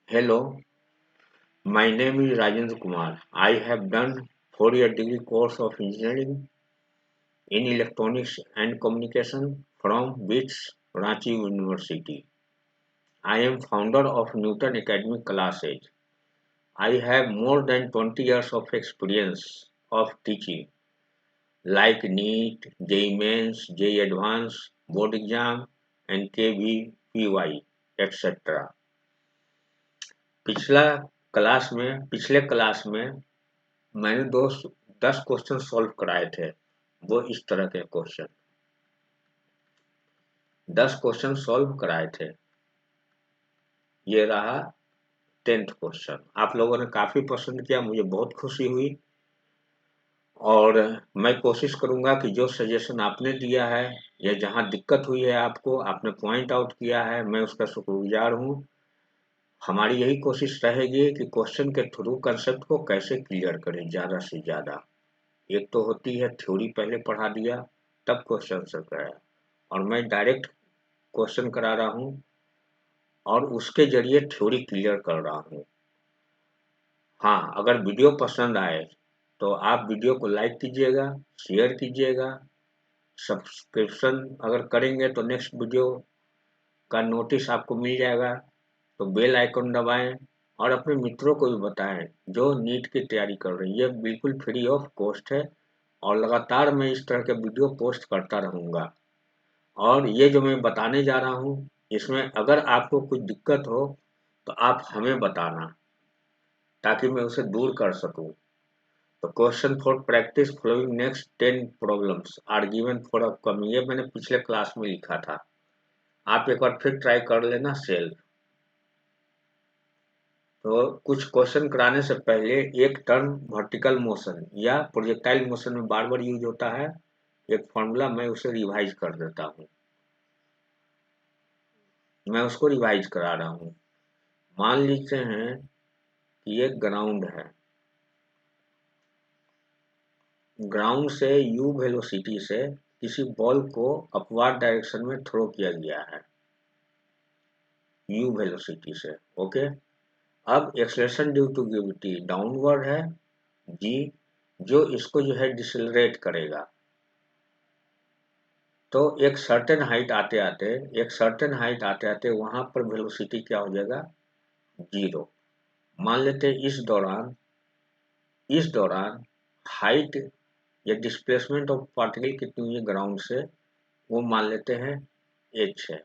Hello, my name is Rajendra Kumar. I have done 4-year degree course of engineering in electronics and communication from BITS Ranchi University. I am founder of Newton Academic Classes. I have more than 20 years of experience of teaching like NEET, JEE Mains, JEE Advanced, Board Exam and KVPY, etc. पिछला पिछले class में मैंने 10 question solve कराए थे। वो इस तरह के क्वेश्चन 10 क्वेश्चन सॉल्व कराए थे। ये रहा 10th क्वेश्चन। आप लोगों ने काफी पसंद किया, मुझे बहुत खुशी हुई और मैं कोशिश करूंगा कि जो सजेशन आपने दिया है या जहां दिक्कत हुई है आपको, आपने पॉइंट आउट किया है, मैं उसका शुक्रगुजार हूं। हमारी यही कोशिश रहेगी कि क्वेश्चन के थ्रू कंसेप्ट को कैसे क्लियर करें ज्यादा से ज्यादा। एक तो होती है थ्योरी पहले पढ़ा दिया तब क्वेश्चन आंसर कराया, और मैं डायरेक्ट क्वेश्चन करा रहा हूं और उसके जरिए थ्योरी क्लियर कर रहा हूं। हाँ, अगर वीडियो पसंद आए तो आप वीडियो को लाइक कीजिएगा, शेयर कीजिएगा, सब्सक्रिप्शन अगर करेंगे तो नेक्स्ट वीडियो का नोटिस आपको मिल जाएगा। तो बेल आइकन दबाएं और अपने मित्रों को भी बताएं जो नीट की तैयारी कर रहे हैं। ये बिल्कुल फ्री ऑफ कॉस्ट है और लगातार मैं इस तरह के वीडियो पोस्ट करता रहूंगा। और ये जो मैं बताने जा रहा हूँ, इसमें अगर आपको कुछ दिक्कत हो तो आप हमें बताना ताकि मैं उसे दूर कर सकूं। तो question for practice following next 10 problems are given for upcoming, ये मैंने पिछले क्लास में लिखा था। आप एक बार फिर ट्राई कर लेना सेल्फ। तो कुछ क्वेश्चन कराने से पहले एक टर्म वर्टिकल मोशन या प्रोजेक्टाइल मोशन में बार बार यूज होता है, एक फॉर्मूला, मैं उसे रिवाइज कर देता हूँ। मैं उसको रिवाइज करा रहा हूँ। मान लीजिए हैं कि ये ग्राउंड है, ग्राउंड से u वेलोसिटी से किसी बॉल को अपवार्ड डायरेक्शन में थ्रो किया गया है u वेलोसिटी से। ओके, अब acceleration due to gravity downward है g, जो इसको जो है डिसेलरेट करेगा। तो एक सर्टेन हाइट आते आते वहां पर वेलोसिटी क्या हो जाएगा, 0। मान लेते हैं इस दौरान हाइट या डिस्प्लेसमेंट ऑफ पार्टिकल कितनी हुई है ग्राउंड से, वो मान लेते हैं h है।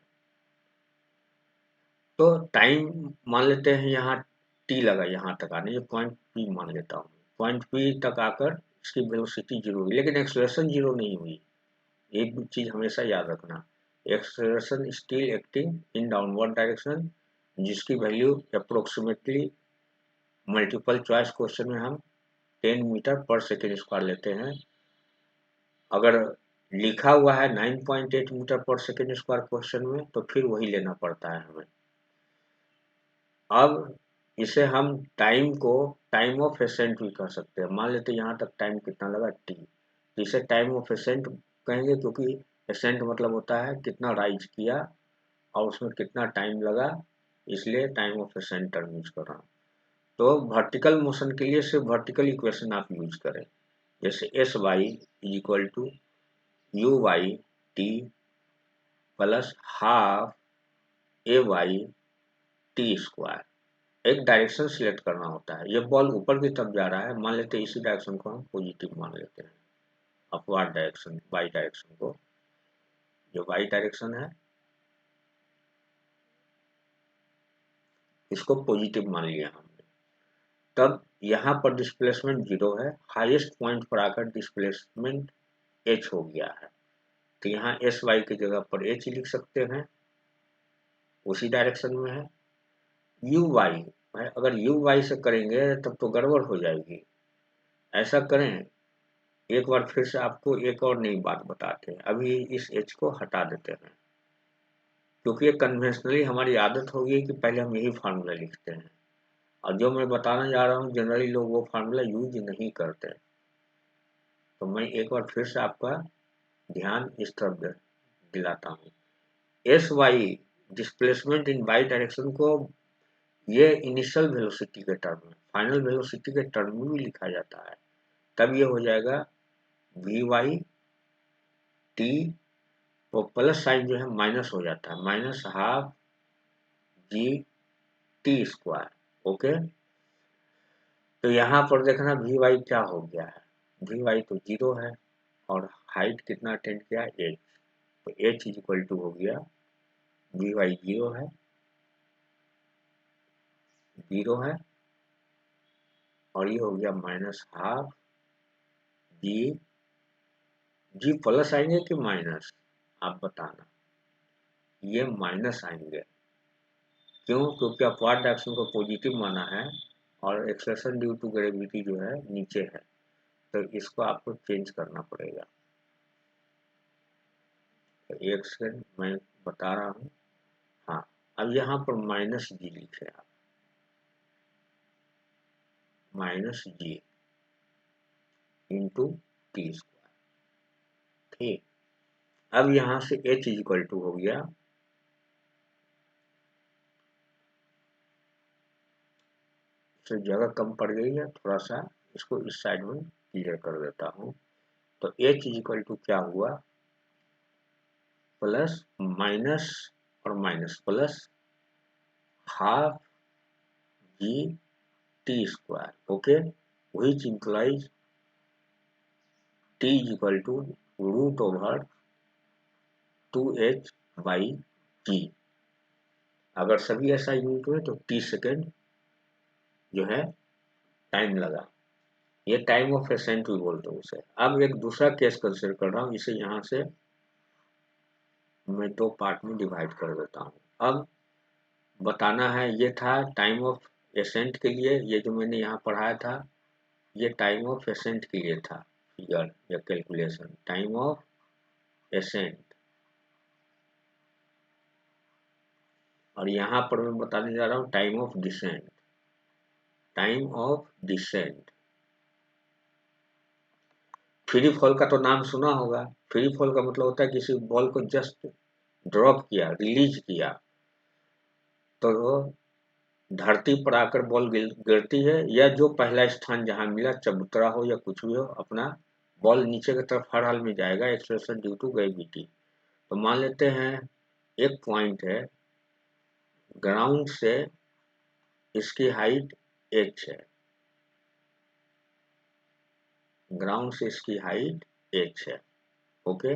तो टाइम मान लेते हैं यहाँ t लगा, यहाँ तक आने, ये पॉइंट p मान लेता हूँ। पॉइंट p तक आकर इसकी वेलोसिटी 0 हुई, लेकिन एक्सेलरेशन 0 नहीं हुई। एक चीज हमेशा याद रखना, acceleration still acting in downward direction, जिसकी value approximately multiple choice question में हम 10 मीटर पर सेकेंड स्क्वायर लेते हैं। अगर लिखा हुआ है 9.8 metre per second square question में तो फिर वही लेना पड़ता है हमें। अब इसे हम टाइम ऑफ एसेंट भी कर सकते हैं। मान लेते हैं यहाँ तक टाइम कितना लगा t, तो इसे टाइम ऑफ एसेंट कहेंगे, क्योंकि एसेंट मतलब होता है कितना राइज किया और उसमें कितना टाइम लगा, इसलिए time of accent term use कर रहा हूँ। तो वर्टिकल मोशन के लिए सिर्फ वर्टिकल इक्वेशन आप यूज करें, जैसे s y is equal to u y t plus half a y t square. एक डायरेक्शन सिलेक्ट करना होता है। ये बॉल ऊपर की तरफ जा रहा है, मान लेते हैं इसी डायरेक्शन को हम पॉजिटिव मान लेते हैं, अपवार्ड डायरेक्शन, वाई डायरेक्शन को, जो वाई डायरेक्शन है इसको पॉजिटिव मान लिया हमने। तब यहाँ पर डिस्प्लेसमेंट 0 है, हाईएस्ट पॉइंट पर आकर डिस्प्लेसमेंट h हो गया है। तो यहाँ एस वाई की जगह पर h लिख सकते हैं, उसी डायरेक्शन में है। यू वाई, अगर यू वाई से करेंगे तब तो गड़बड़ हो जाएगी। ऐसा करें, एक बार फिर से आपको एक और नई बात बताते हैं। अभी इस h को हटा देते हैं, क्योंकि ये कन्वेंशनली हमारी आदत होगी कि पहले हम यही फार्मूला लिखते हैं, और जो मैं बताने जा रहा हूँ जनरली लोग वो फार्मूला यूज नहीं करते। तो मैं एक बार फिर से आपका ध्यान इस तरफ दिलाता हूँ। S y displacement in y direction को ये इनिशियल वेलोसिटी के टर्म में, फाइनल वेलोसिटी के टर्म में भी लिखा जाता है। तब ये हो जाएगा वी वाई टी, वो प्लस साइन जो है माइनस हो जाता है, minus half g t square. Okay, तो यहाँ पर देखना वी वाई क्या हो गया है, वी वाई तो 0 है और हाइट कितना अटेंड किया, एच, तो एच इज इक्वल टू हो गया वी वाई 0 है और ये हो गया माइनस हाफ जी, जी प्लस आएंगे कि माइनस, आप बताना। ये माइनस आएंगे, क्यों, क्योंकि अपवार्ड डायरेक्शन को पॉजिटिव माना है और एक्सेलरेशन ड्यू टू ग्रेविटी जो है नीचे है, तो इसको आपको चेंज करना पड़ेगा। तो एक सेकंड मैं बता रहा हूँ। हाँ, अब यहाँ पर माइनस जी लिखे आप, माइनस जी इंटू टी स्क्वायर। ठीक, अब यहाँ से एच इज इक्वल टू हो गया, तो जगह कम पड़ गई है, थोड़ा सा इसको इस साइड में क्लियर कर देता हूँ। तो एच इज इक्वल टू क्या हुआ, प्लस माइनस और minus plus half g t square. Okay, which implies t is equal to root over 2h by g. अगर सभी ऐसा यूज हुए तो टी सेकेंड जो है टाइम लगा, ये टाइम ऑफ एसेंट भी बोलते हैं उसे। अब एक दूसरा केस कंसिडर कर रहा हूँ, इसे यहाँ से मैं 2 पार्ट में डिवाइड कर देता हूँ। अब बताना है, ये था टाइम ऑफ एसेंट के लिए, ये जो मैंने यहाँ पढ़ाया था ये टाइम ऑफ एसेंट के लिए था फिगर या कैलकुलेशन, टाइम ऑफ एसेंट। और यहाँ पर मैं बताने जा रहा हूँ time of descent, time of descent. Free fall का तो नाम सुना होगा, फ्री फॉल का मतलब होता है किसी बॉल को जस्ट ड्रॉप किया, रिलीज किया, तो धरती पर आकर बॉल गिरती है, या जो पहला स्थान जहां मिला, चबूतरा हो या कुछ भी हो, अपना बॉल नीचे की तरफ हर हाल में जाएगा, एक्सेलरेशन ड्यू टू ग्रेविटी। तो मान लेते हैं एक पॉइंट है, ग्राउंड से इसकी हाइट h है, ग्राउंड से इसकी हाइट h है। ओके,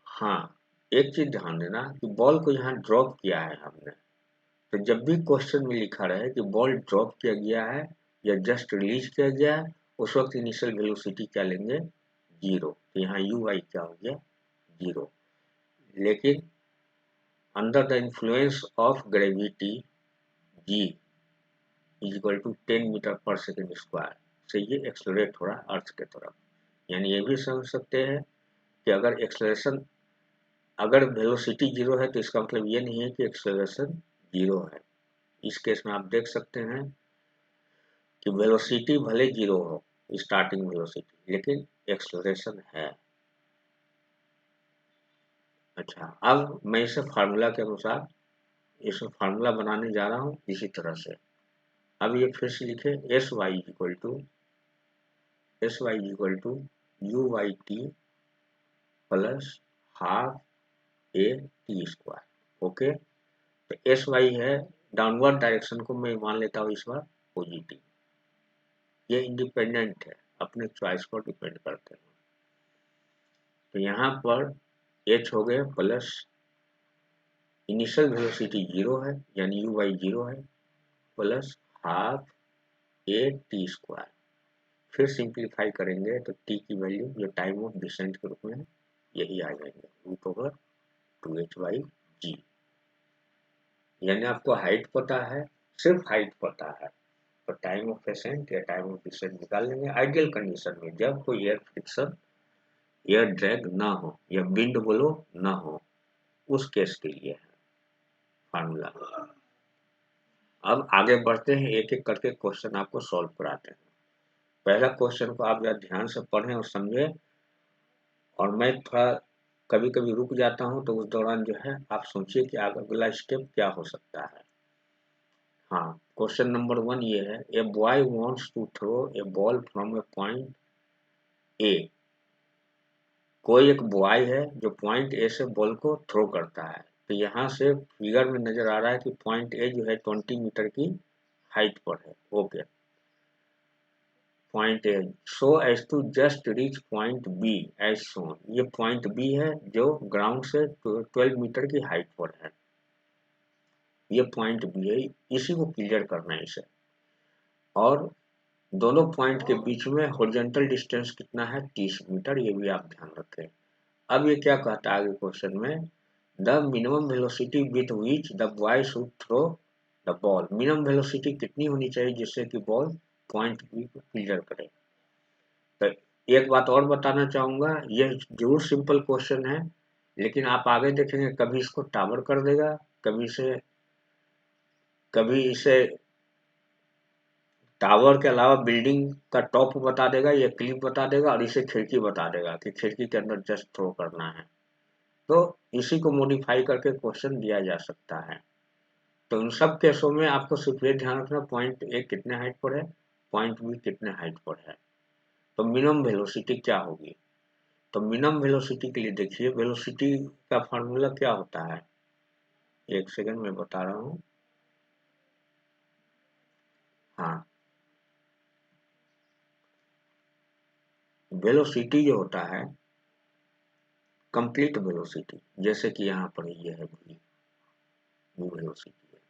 हाँ, एक चीज ध्यान देना कि बॉल को यहाँ ड्रॉप किया है हमने, तो जब भी क्वेश्चन में लिखा रहे कि बॉल ड्रॉप किया गया है या जस्ट रिलीज किया गया है, उस वक्त इनिशियल वेलोसिटी क्या लेंगे, 0। तो यहाँ यू आई क्या हो गया, 0। लेकिन under the influence of gravity g is equal to 10 metre per second square से ये एक्सलरेट हो रहा है अर्थ के तरफ। यानी ये भी समझ सकते हैं कि अगर एक्सलरेशन, अगर वेलोसिटी 0 है तो इसका मतलब ये नहीं है कि एक्सलरेशन 0 है। इस केस में आप देख सकते हैं कि वेलोसिटी भले 0 हो, स्टार्टिंग वेलोसिटी, लेकिन एक्सलरेशन है। अच्छा, अब मैं इसे फार्मूला के अनुसार इसे फार्मूला बनाने जा रहा हूँ इसी तरह से। अब ये फिर से लिखे, s y equal to u y t plus half a t square. Okay, तो एस वाई है, डाउनवर्ड डायरेक्शन को मैं मान लेता हूँ इस बार पॉजिटिव, ये इंडिपेंडेंट है, अपने चॉइस पर डिपेंड करते हैं। तो यहाँ पर h हो गए प्लस इनिशियल वेलोसिटी 0 है, यानी यू वाई 0 है, plus half a t square. फिर सिंप्लीफाई करेंगे तो t की वैल्यू जो टाइम ऑफ डिसेंट के रूप में है, यही आ जाएंगे रूट ओवर 2h बाई जी। यानी आपको हाइट पता है, सिर्फ हाइट पता है, तो टाइम ऑफ एसेंट या टाइम ऑफ डिसेंट निकाल लेंगे। आइडियल कंडीशन में जब कोई एयर फ्रिक्शन, एयर ड्रैग ना हो या विंड ब्लो ना हो, उस केस के लिए है फार्मूला। अब आगे बढ़ते हैं, एक एक करके क्वेश्चन आपको सॉल्व कराते हैं। पहला क्वेश्चन को आप जरा ध्यान से पढ़ें और समझें, और मैं थोड़ा कभी कभी रुक जाता हूं, तो उस दौरान जो है आप सोचिए कि अगला स्टेप क्या हो सकता है। हाँ, क्वेश्चन नंबर 1 ये है, a boy wants to throw a ball from a point A. कोई एक बॉय है जो पॉइंट ए से बॉल को थ्रो करता है। तो यहाँ से फिगर में नजर आ रहा है कि पॉइंट ए जो है 20 मीटर की हाइट पर है। Okay, point A so as to just reach point B as shown. ये पॉइंट बी है जो ग्राउंड से 12 मीटर की हाइट पर है। ये पॉइंट बी है, इसी को क्लियर करना है इसे। और दोनों पॉइंट के बीच में हॉरिजॉन्टल डिस्टेंस कितना है, 30 मीटर। ये भी आप ध्यान रखें। अब ये क्या कहता है आगे क्वेश्चन में, the minimum velocity with which the boy should throw the ball. Minimum velocity कितनी होनी चाहिए जिससे कि बॉल पॉइंट बी को क्लियर करे। तो एक बात और बताना चाहूंगा, यह जरूर सिंपल क्वेश्चन है, लेकिन आप आगे देखेंगे कभी इसको टावर कर देगा, कभी इसे टावर के अलावा बिल्डिंग का टॉप बता देगा, या क्लिप बता देगा, और इसे खिड़की बता देगा कि खिड़की के अंदर जस्ट थ्रो करना है। तो इसी को मॉडिफाई करके क्वेश्चन दिया जा सकता है। तो इन सब केसों में आपको सिर्फ ये ध्यान रखना, पॉइंट ए कितने हाइट पर है, पॉइंट बी कितने हाइट पर है। तो मिनिमम वेलोसिटी क्या होगी। तो मिनिमम वेलोसिटी के लिए देखिए, वेलोसिटी का फार्मूला क्या होता है, एक सेकंड में बता रहा हूँ। हाँ, वेलोसिटी जो होता है, कंप्लीट वेलोसिटी, जैसे कि यहाँ पर ये है v वेलोसिटी है।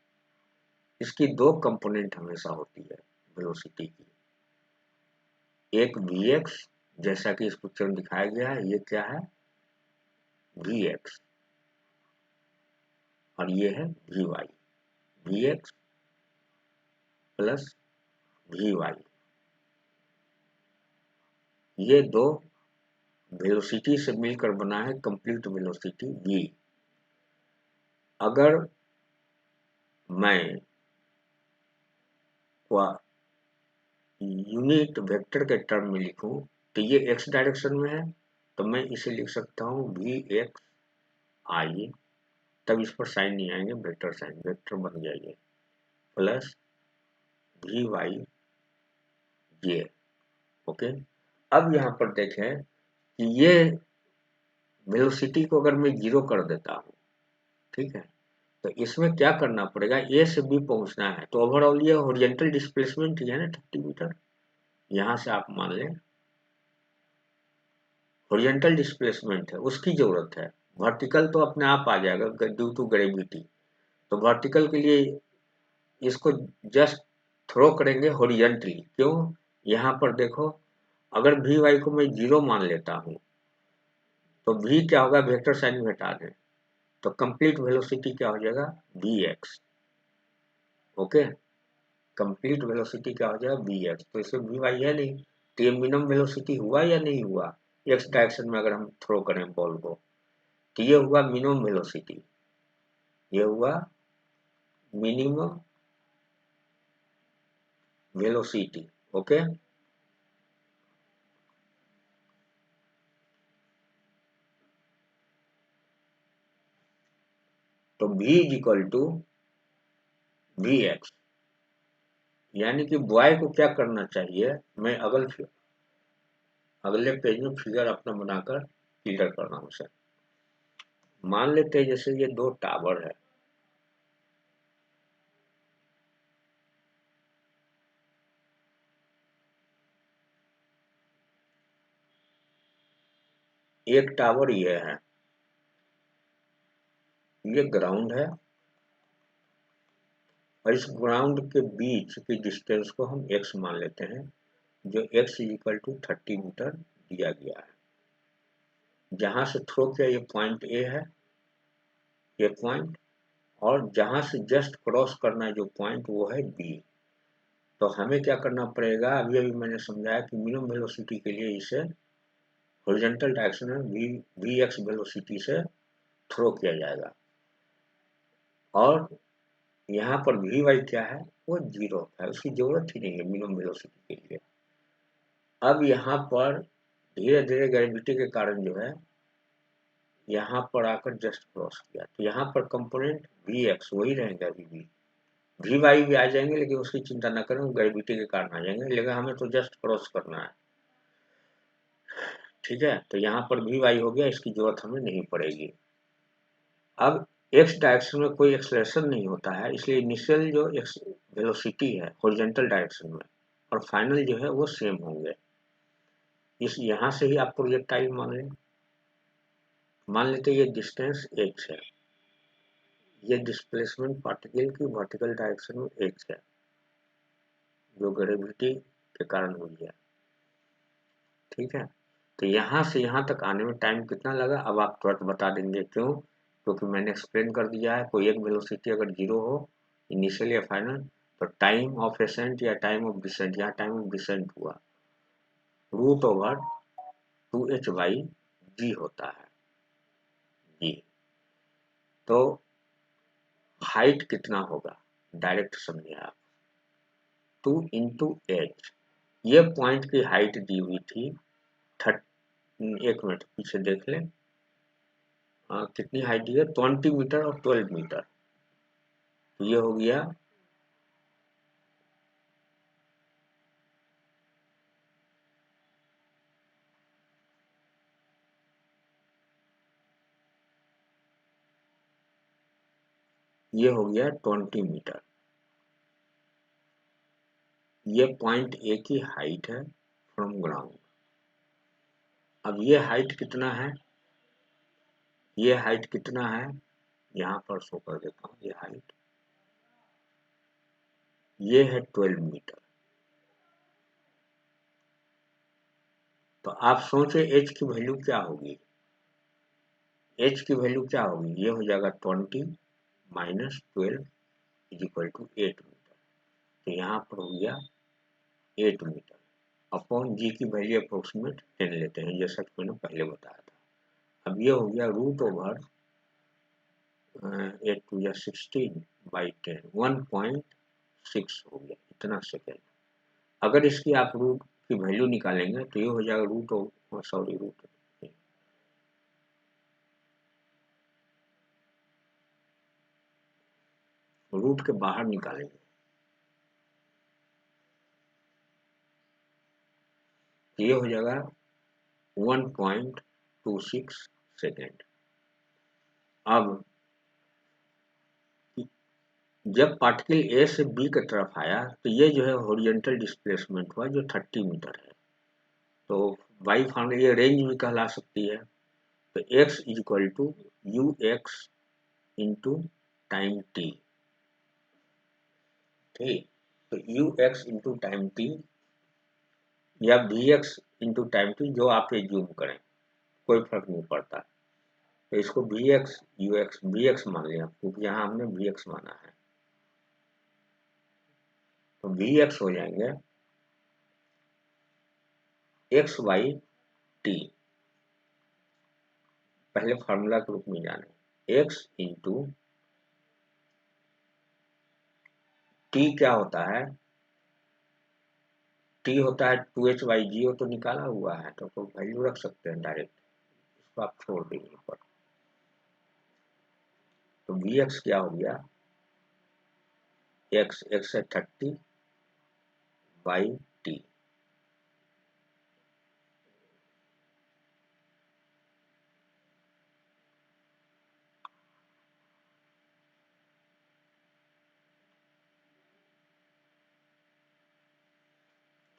इसकी दो कंपोनेंट हमेशा होती है वेलोसिटी की, एक vx, जैसा कि इस पिक्चर में दिखाया गया है, ये क्या है vx, और ये है vy। vx प्लस vy, ये दो वेलोसिटी से मिलकर बना है कंप्लीट वेलोसिटी v। अगर मैं यूनिट वेक्टर के टर्म में लिखूं, तो ये x डायरेक्शन में है, तो मैं इसे लिख सकता हूँ vx i, तब इस पर साइन नहीं आएंगे, वेक्टर साइन, वेक्टर बन जाएंगे, प्लस vy j। ओके, अब यहाँ पर देखें कि ये वेलोसिटी को अगर मैं जीरो कर देता हूँ, ठीक है, तो इसमें क्या करना पड़ेगा, ए से बी पहुंचना है। तो ओवरऑल ये हॉरिजॉन्टल डिस्प्लेसमेंट है ना 30 मीटर। यहाँ से आप मान लें हॉरिजॉन्टल डिस्प्लेसमेंट है, उसकी जरूरत है। वर्टिकल तो अपने आप आ जाएगा ड्यू टू ग्रेविटी। तो वर्टिकल के लिए इसको जस्ट थ्रो करेंगे हॉरिजॉन्टली। क्यों, यहाँ पर देखो, अगर वी वाई को मैं जीरो मान लेता हूँ, तो वी क्या होगा, वेक्टर साइन घटा दें, तो कंप्लीट वेलोसिटी क्या हो जाएगा, v x. Okay, complete velocity क्या हो जाएगा, वी एक्स। तो इसमें वी वाई है नहीं, तो ये मिनिमम वेलोसिटी हुआ या नहीं हुआ, एक्स डायरेक्शन में अगर हम थ्रो करें बॉल को, तो ये हुआ मिनिमम वेलोसिटी, ये हुआ मिनिमम वेलोसिटी। ओके, तो v is equal to v x. यानी कि बॉय को क्या करना चाहिए, मैं अगले पेज में फिगर अपना बनाकर क्लियर कर रहा हूँ सर। मान लेते हैं जैसे ये दो टावर है, एक टावर ये है, ये ग्राउंड है, और इस ग्राउंड के बीच की डिस्टेंस को हम x मान लेते हैं, जो x is equal to 30 metre दिया गया है। जहां से थ्रो किया ये पॉइंट ए है, ये पॉइंट, और जहां से जस्ट क्रॉस करना है जो पॉइंट, वो है बी। तो हमें क्या करना पड़ेगा, अभी अभी मैंने समझाया कि मिनिमम वेलोसिटी के लिए इसे हॉरिजॉन्टल डायरेक्शन में वी एक्स वेलोसिटी से थ्रो किया जाएगा, और यहाँ पर वी वाई क्या है, वो जीरो है, उसकी जरूरत ही नहीं है मिनिमम वेलोसिटी के लिए। अब यहाँ पर धीरे धीरे ग्रेविटी के कारण जो है, यहाँ पर आकर जस्ट क्रॉस किया, तो यहाँ पर कंपोनेंट वी एक्स वही रहेगा अभी भी, वी वाई भी आ जाएंगे, लेकिन उसकी चिंता न करें, वो ग्रेविटी के कारण आ जाएंगे, लेकिन हमें तो जस्ट क्रॉस करना है। ठीक है, तो यहाँ पर वी वाई हो गया, इसकी जरूरत हमें नहीं पड़ेगी। अब एक्स डायरेक्शन में कोई एक्सलेशन नहीं होता है, इसलिए इनिशियल जो वेलोसिटी है हॉरिजॉन्टल डायरेक्शन में और फाइनल जो है वो सेम होंगे। इस यहाँ से ही आप प्रोजेक्टाइल मान लेते ये डिस्टेंस एक्स है, ये डिस्प्लेसमेंट पार्टिकल की वर्टिकल डायरेक्शन में एक्स है, जो ग्रेविटी के कारण हुई है। ठीक है, तो यहाँ से यहाँ तक आने में टाइम कितना लगा, अब आप तुरंत बता देंगे। क्यों? क्योंकि मैंने एक्सप्लेन कर दिया है, कोई एक वेलोसिटी अगर जीरो हो इनिशियल या फाइनल, तो टाइम ऑफ एसेंट या टाइम ऑफ डिसेंट, यहाँ टाइम ऑफ डिसेंट हुआ रूट ओवर 2h/g होता है जी। तो हाइट कितना होगा डायरेक्ट समझिए आप, 2 × h। ये पॉइंट की हाइट दी हुई थी 1 मिनट पीछे देख लें, कितनी हाइट दी है, 20 मीटर और 12 मीटर। तो ये हो गया ये हो गया 20 मीटर। ये पॉइंट ए की हाइट है फ्रॉम ग्राउंड। अब ये हाइट कितना है, ये हाइट कितना है, यहाँ पर शो कर देता हूँ। ये हाइट ये है 12 मीटर। तो आप सोचे एच की वैल्यू क्या होगी, एच की वैल्यू क्या होगी, ये हो जाएगा 20 - 12 = 8 मीटर। तो यहाँ पर हो गया 8 मीटर अपॉन जी की वैल्यू अप्रोक्सीमेट 10 लेते हैं, जैसा कि मैंने पहले बताया था। अब ये हो गया रूट ओवर 8 × 16/10, 1.6 हो गया इतना सेकेंड। अगर इसकी आप रूट की वैल्यू निकालेंगे तो ये हो जाएगा रूट के बाहर निकालेंगे तो ये हो जाएगा 1.26 सेकेंड। अब जब पार्टिकल ए से बी की तरफ आया तो ये जो है हॉरिजॉन्टल डिस्प्लेसमेंट हुआ जो 30 मीटर है। तो वाई फॉर्मूला ये रेंज भी कहला सकती है। तो x = ux into time T. ठीक, तो ux इंटू टाइम टी या vx इंटू टाइम टी, जो आप एज्यूम करें कोई फर्क नहीं पड़ता। तो इसको vx ux vx मान लिया क्योंकि यहाँ हमने vx माना है। तो vx हो जाएंगे x/t, पहले फार्मूला के रूप में जाने, x इंटू t क्या होता है, t होता है 2h/g, हो तो निकाला हुआ है तो वैल्यू रख सकते हैं डायरेक्ट, इसको आप छोड़ देंगे पर। तो vx क्या हो गया, x है 30/t।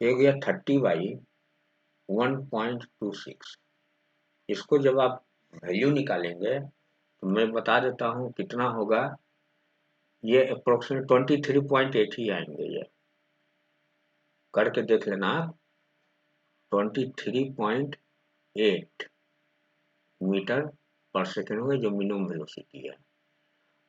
ये हो गया 30/1.26। इसको जब आप वैल्यू निकालेंगे तो मैं बता देता हूँ कितना होगा, ये अप्रोक्सीमेट 23.8 ही आएंगे। ये करके देख लेना आप, 23.8 मीटर पर सेकेंड हो गया जो मिनिमम वेलोसिटी है।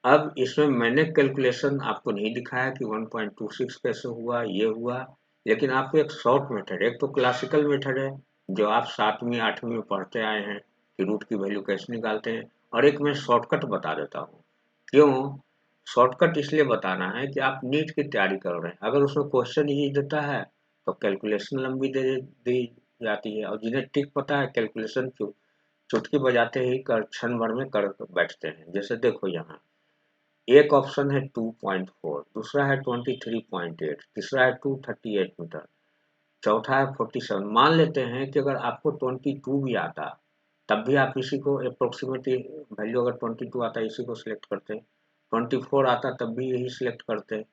अब इसमें मैंने कैलकुलेशन आपको नहीं दिखाया कि 1.26 कैसे हुआ, ये हुआ, लेकिन आपको एक शॉर्ट मेथड, एक तो क्लासिकल मेथड है जो आप 7वीं 8वीं में पढ़ते आए हैं कि रूट की वैल्यू कैसे निकालते हैं, और एक मैं शॉर्टकट बता देता हूँ। क्यों शॉर्टकट? इसलिए बताना है कि आप नीट की तैयारी कर रहे हैं, अगर उसमें क्वेश्चन ही देता है तो कैलकुलेशन लंबी दे दी जाती है, और जिन्हें ठीक पता है कैलकुलेशन चुटकी बजाते ही क्षण भर में कर बैठते हैं। जैसे देखो यहाँ एक ऑप्शन है 2.4, दूसरा है 23.8, तीसरा है 238 मीटर, चौथा है 47। मान लेते हैं कि अगर आपको 22 भी आता तब भी आप इसी को अप्रोक्सीमेट वैल्यू, अगर 22 आता इसी को सिलेक्ट करते, 24 आता तब भी यही सिलेक्ट करते,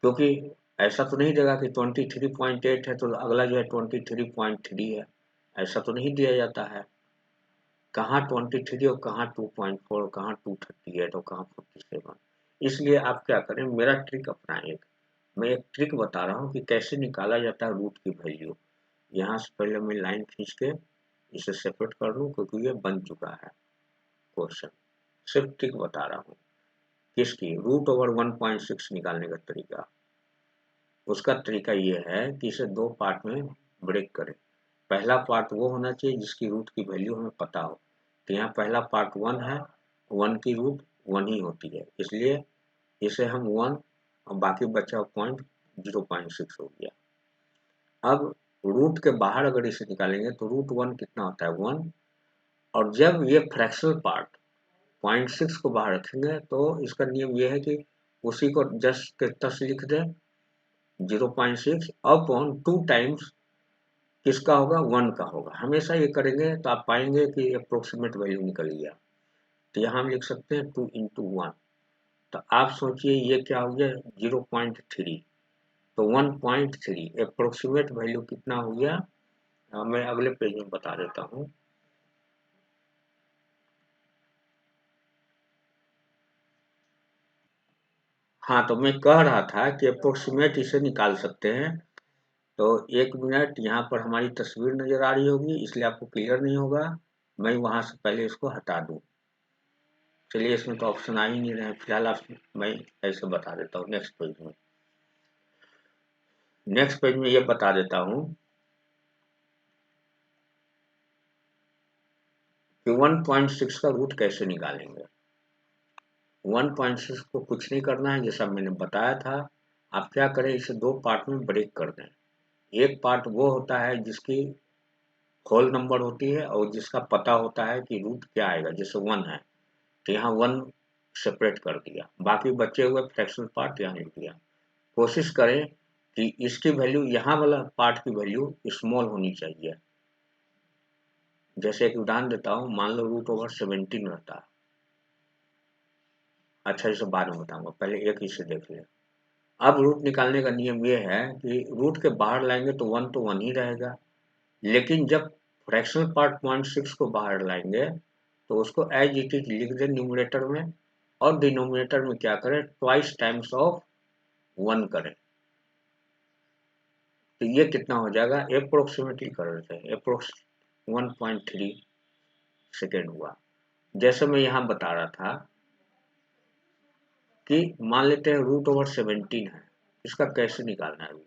क्योंकि ऐसा तो नहीं देगा कि 23.8 है तो अगला जो है 23.3 है, ऐसा तो नहीं दिया जाता है। कहाँ 23 और कहाँ 2.4, कहाँ 238 और कहाँ 47। इसलिए आप क्या करें, मेरा ट्रिक अपनाएं। मैं एक ट्रिक बता रहा हूँ कि कैसे निकाला जाता है रूट की वैल्यू। यहाँ से पहले मैं लाइन खींच के इसे सेपरेट कर लूँ, क्योंकि ये बन चुका है क्वेश्चन। सिर्फ ट्रिक बता रहा हूँ किसकी, रूट ओवर 1.6 निकालने का तरीका। उसका तरीका ये है कि इसे दो पार्ट में ब्रेक करें। पहला पार्ट वो होना चाहिए जिसकी रूट की वैल्यू हमें पता हो, तो यहाँ पहला पार्ट 1 है, 1 की रूट 1 ही होती है, इसलिए इसे हम 1 और बाकी बचा पॉइंट 0.6 हो गया। अब रूट के बाहर अगर इसे निकालेंगे तो रूट 1 कितना होता है 1, और जब ये फ्रैक्शनल पार्ट 0.6 को बाहर रखेंगे तो इसका नियम ये है कि उसी को जस्ट के तस लिख दें, 0.6 अपॉन 2 टाइम्स किसका होगा, 1 का होगा। हमेशा ये करेंगे तो आप पाएंगे कि अप्रोक्सीमेट वैल्यू निकल गया। तो यहाँ हम लिख सकते हैं 2 इंटू 1। तो आप सोचिए ये क्या हो गया 0.3, तो 1.3 अप्रोक्सीमेट वैल्यू कितना हो गया। मैं अगले पेज में बता देता हूँ। हाँ, तो मैं कह रहा था कि अप्रोक्सीमेट इसे निकाल सकते हैं। तो एक मिनट, यहाँ पर हमारी तस्वीर नजर आ रही होगी इसलिए आपको क्लियर नहीं होगा, मैं वहां से पहले इसको हटा दूं। चलिए, इसमें तो ऑप्शन आ ही नहीं रहे, फिलहाल आप मैं ऐसे बता देता हूँ नेक्स्ट पेज में। नेक्स्ट पेज में ये बता देता हूँ कि 1.6 का रूट कैसे निकालेंगे। 1.6 को कुछ नहीं करना है, जैसा मैंने बताया था। आप क्या करें, इसे दो पार्ट में ब्रेक कर दें। एक पार्ट वो होता है जिसकी होल नंबर होती है और जिसका पता होता है कि रूट क्या आएगा, जैसे 1 है तो यहाँ 1 सेपरेट कर दिया, बाकी बचे हुए फ्रैक्शनल पार्ट यहाँ लिख दिया। कोशिश करें कि इसकी वैल्यू, यहाँ वाला पार्ट की वैल्यू स्मॉल होनी चाहिए। जैसे एक उदाहरण देता हूँ, मान लो रूट ओवर 17 रहता। अच्छा, इसे बाद में बताऊंगा, पहले एक इसे देख लिया। अब रूट निकालने का नियम ये है कि रूट के बाहर लाएंगे तो 1 ही रहेगा, लेकिन जब फ्रैक्शनल पार्ट 0.6 को बाहर लाएंगे तो उसको एज इट इज लिख दें न्यूमरेटर में, और डिनोमिनेटर में क्या करें, ट्वाइस टाइम्स ऑफ 1 करें। तो ये कितना हो जाएगा, अप्रोक्सीमेटली कर रहे थे, अप्रोक्स 1.3 सेकेंड हुआ। जैसे मैं यहाँ बता रहा था कि मान लेते हैं रूट ओवर 17 है, इसका कैसे निकालना है रूट,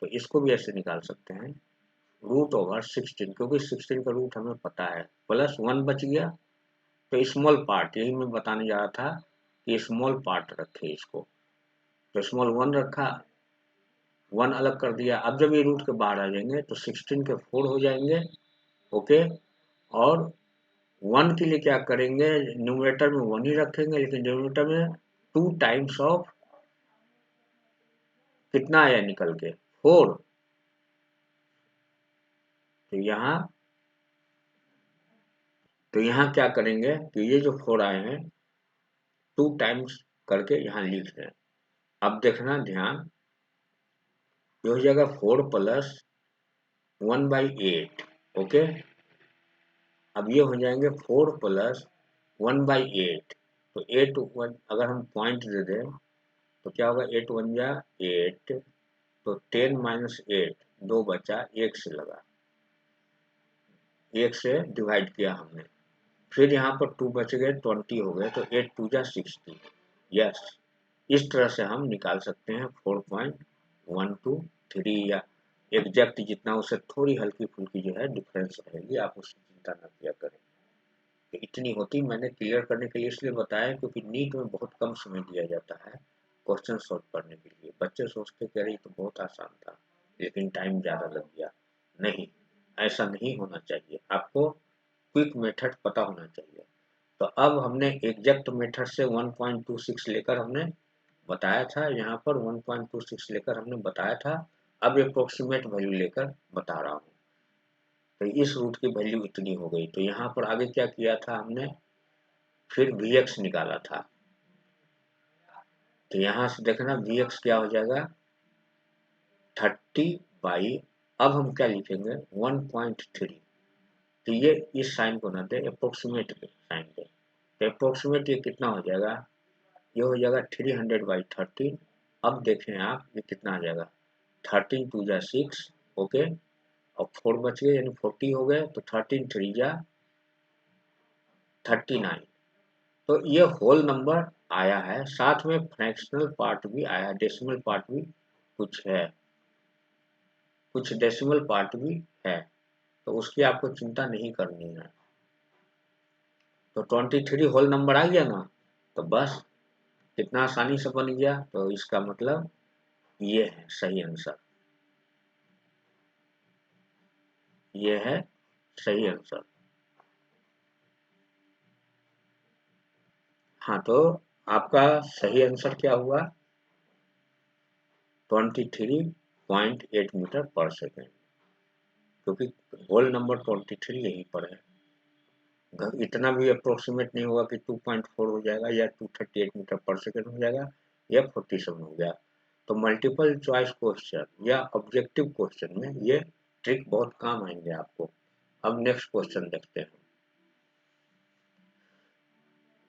तो इसको भी ऐसे निकाल सकते हैं, रूट ओवर 16, क्योंकि 16 का रूट हमें पता है, प्लस 1 बच गया। तो स्मॉल पार्ट, यही मैं बताने जा रहा था कि स्मॉल पार्ट रखे इसको, तो स्मॉल 1 रखा, 1 अलग कर दिया। अब जब ये रूट के बाहर आ जाएंगे तो 16 के 4 हो जाएंगे। ओके, और 1 के लिए क्या करेंगे, न्यूमरेटर में 1 ही रखेंगे, लेकिन डिनोमिनेटर में 2 टाइम्स ऑफ कितना आया निकल के 4। तो यहाँ क्या करेंगे कि ये जो 4 आए हैं 2 टाइम्स करके यहाँ लिख दें। अब देखना ध्यान, ये हो जाएगा 4 प्लस 1/8। ओके, अब ये हो जाएंगे 4 प्लस 1/8। तो 8 अगर हम पॉइंट दे दें तो क्या होगा, 8 1 जा 8, तो 10 माइनस 8, 2 बचा, 1 से लगा, 1 से डिवाइड किया हमने, फिर यहाँ पर 2 बच गए, 20 हो गए, तो 8 2 जा 60। यस, इस तरह से हम निकाल सकते हैं 4.123, या एग्जैक्ट जितना, उससे थोड़ी हल्की फुल्की जो है डिफरेंस रहेगी, आप उसकी चिंता न किया करें। तो इतनी होती, मैंने क्लियर करने के लिए इसलिए बताया क्योंकि नीट में बहुत कम समय दिया जाता है क्वेश्चन सॉल्व करने के लिए। बच्चे सोचते कि अरे ये तो बहुत आसान था, लेकिन टाइम ज़्यादा लग गया। नहीं, ऐसा नहीं होना चाहिए, आपको क्विक मेथड पता होना चाहिए। तो अब हमने एग्जैक्ट मेथड से 1.26 लेकर हमने बताया था, यहाँ पर 1.26 लेकर हमने बताया था। अब अप्रोक्सीमेट वैल्यू लेकर बता रहा हूँ। तो इस रूट की वैल्यू इतनी हो गई। तो यहाँ पर आगे क्या किया था हमने, फिर Vx निकाला था। तो यहाँ से देखना Vx क्या हो जाएगा 30 बाई, अब हम क्या लिखेंगे 1.3। तो ये इस साइन को ना दे, अप्रोक्सीमेट साइन दे। तो अप्रोक्सीमेट ये कितना हो जाएगा, ये हो जाएगा 300/13। अब देखें आप ये कितना आ जाएगा, 13 2 जा 6, ओके, और 4 बच गए यानी 40 हो गए। तो 13 3 जा 39। तो ये होल नंबर आया है, साथ में फ्रैक्शनल पार्ट भी आया, डेसिमल पार्ट भी कुछ है, कुछ डेसिमल पार्ट भी है। तो उसकी आपको चिंता नहीं करनी है। तो 23 होल नंबर आ गया ना, तो बस कितना आसानी से बन गया। तो इसका मतलब ये है सही आंसर, ये है सही आंसर। हाँ, तो आपका सही आंसर क्या हुआ, 23.8 मीटर पर सेकेंड, क्योंकि होल नंबर 23 यहीं पर है। इतना भी अप्रोक्सीमेट नहीं होगा कि 2.4 हो जाएगा या 238 मीटर पर सेकेंड हो जाएगा या 47 हो गया। तो मल्टीपल चॉइस क्वेश्चन या ऑब्जेक्टिव क्वेश्चन में ये ट्रिक बहुत काम आएंगे आपको। अब नेक्स्ट क्वेश्चन देखते हैं।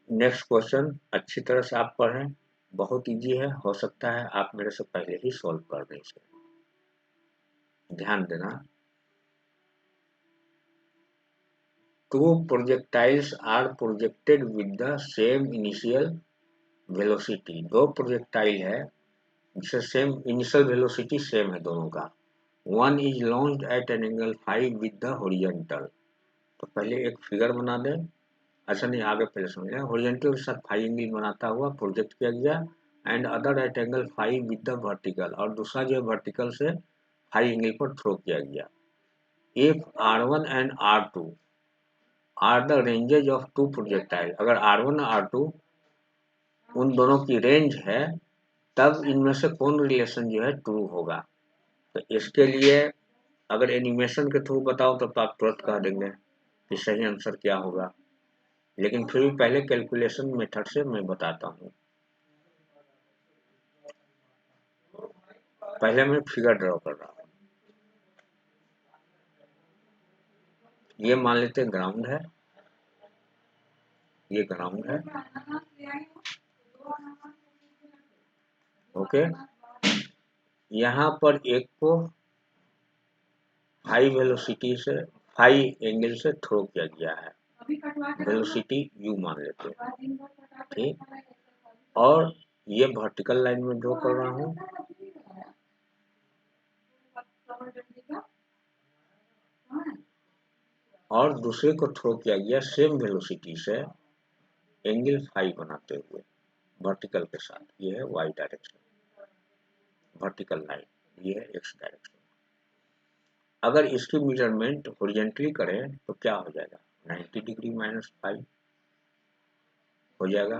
नेक्स्ट क्वेश्चन अच्छी तरह से आप पढ़ें, बहुत इजी है, हो सकता है आप मेरे से पहले ही सॉल्व कर दें इसे, ध्यान देना। Two projectiles are projected with the same initial velocity। दो प्रोजेक्टाइल है जिससे सेम इनिशियल वेलोसिटी सेम है दोनों का। One is launched at an angle 5 with the horizontal. तो पहले एक फिगर बना दें, अच्छा नहीं आगे पहले समझें। हॉरिजॉन्टल के साथ 5 एंगल बनाता हुआ प्रोजेक्ट किया गया, and other at angle 5 with the vertical, और दूसरा जो है वर्टिकल से 5 एंगल पर थ्रो किया गया। If R1 and R2 are the ranges of two projectile, अगर R1 और R2 उन दोनों की रेंज है, तब इनमें से कौन रिलेशन जो है ट्रू होगा। तो इसके लिए अगर एनिमेशन के थ्रू बताओ तब तो आप तुरंत कह देंगे कि सही आंसर क्या होगा, लेकिन फिर भी पहले कैलकुलेशन मेथड से मैं बताता हूँ। पहले मैं फिगर ड्रॉ कर रहा हूँ। ये मान लेते हैं ग्राउंड है, ये ग्राउंड है, ओके। यहाँ पर एक को हाई वेलोसिटी से 5 एंगल से थ्रो किया गया है, वेलोसिटी u मान लेते हैं, ठीक। और ये वर्टिकल लाइन में ड्रॉ कर रहा हूँ, और दूसरे को थ्रो किया गया सेम वेलोसिटी से एंगल 5 बनाते हुए वर्टिकल के साथ। ये है y डायरेक्शन, वर्टिकल लाइन, ये है x डायरेक्शन। अगर इसकी मेजरमेंट हॉरिजॉन्टली करें तो क्या हो जाएगा, 90 डिग्री माइनस 5 हो जाएगा।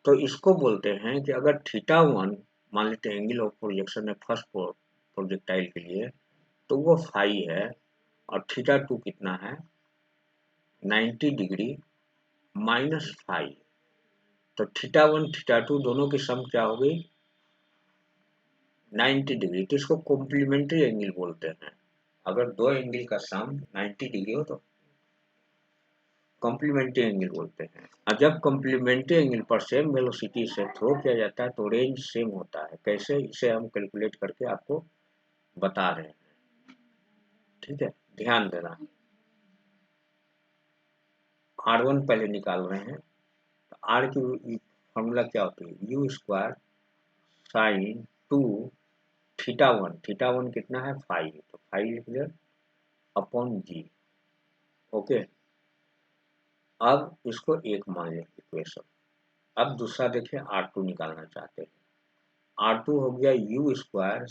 तो इसको बोलते हैं कि अगर θ1 मान लेते हैं एंगल ऑफ प्रोजेक्शन है फर्स्ट प्रोजेक्टाइल के लिए, तो वो 5 है, और θ2 कितना है 90 डिग्री माइनस 5। तो θ1 θ2 दोनों की सम क्या हो गई 90 डिग्री। तो इसको कॉम्प्लीमेंट्री एंगल बोलते हैं। अगर दो एंगल का सम 90 डिग्री हो तो कॉम्प्लीमेंट्री एंगल बोलते हैं। और जब कॉम्प्लीमेंट्री एंगल पर सेम वेलोसिटी से थ्रो किया जाता है तो रेंज सेम होता है। कैसे, इसे हम कैलकुलेट करके आपको बता रहे हैं, ठीक है, ध्यान देना। R1 पहले निकाल रहे हैं। तो R की फॉर्मूला क्या होती है, u स्क्वायर साइन 2 θ1, θ1 कितना है 5, तो 5 लिख लें अपॉन g, ओके। अब इसको एक मान लें इक्वेशन। अब दूसरा देखें R2 निकालना चाहते हैं। R2 हो गया u स्क्वायर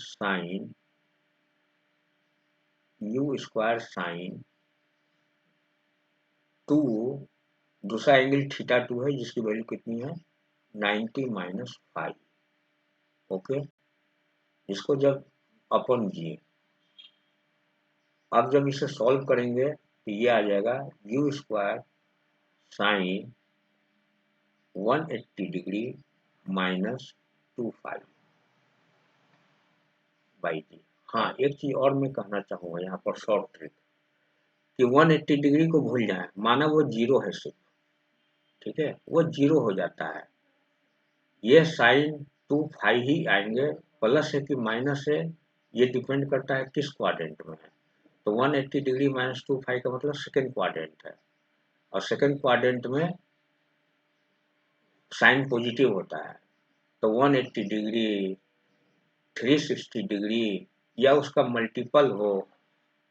साइन 2 दूसरा एंगल θ2 है जिसकी वैल्यू कितनी है 90 - 5। ओके, इसको जब अपन जी, अब जब इसे सॉल्व करेंगे तो ये आ जाएगा u square sine 180 degree minus 25 by g. हाँ, एक चीज और मैं कहना चाहूंगा यहाँ पर शॉर्ट ट्रिक कि 180 डिग्री को भूल जाए, माना वो जीरो है सिर्फ, ठीक है, वो जीरो हो जाता है, ये साइन 25 ही आएंगे, प्लस है कि माइनस है ये डिपेंड करता है किस क्वाड्रेंट में है। तो 180 डिग्री माइनस 25 का मतलब सेकेंड क्वाड्रेंट है, और सेकेंड क्वाड्रेंट में साइन पॉजिटिव होता है। तो 180 डिग्री, 360 डिग्री या उसका मल्टीपल हो,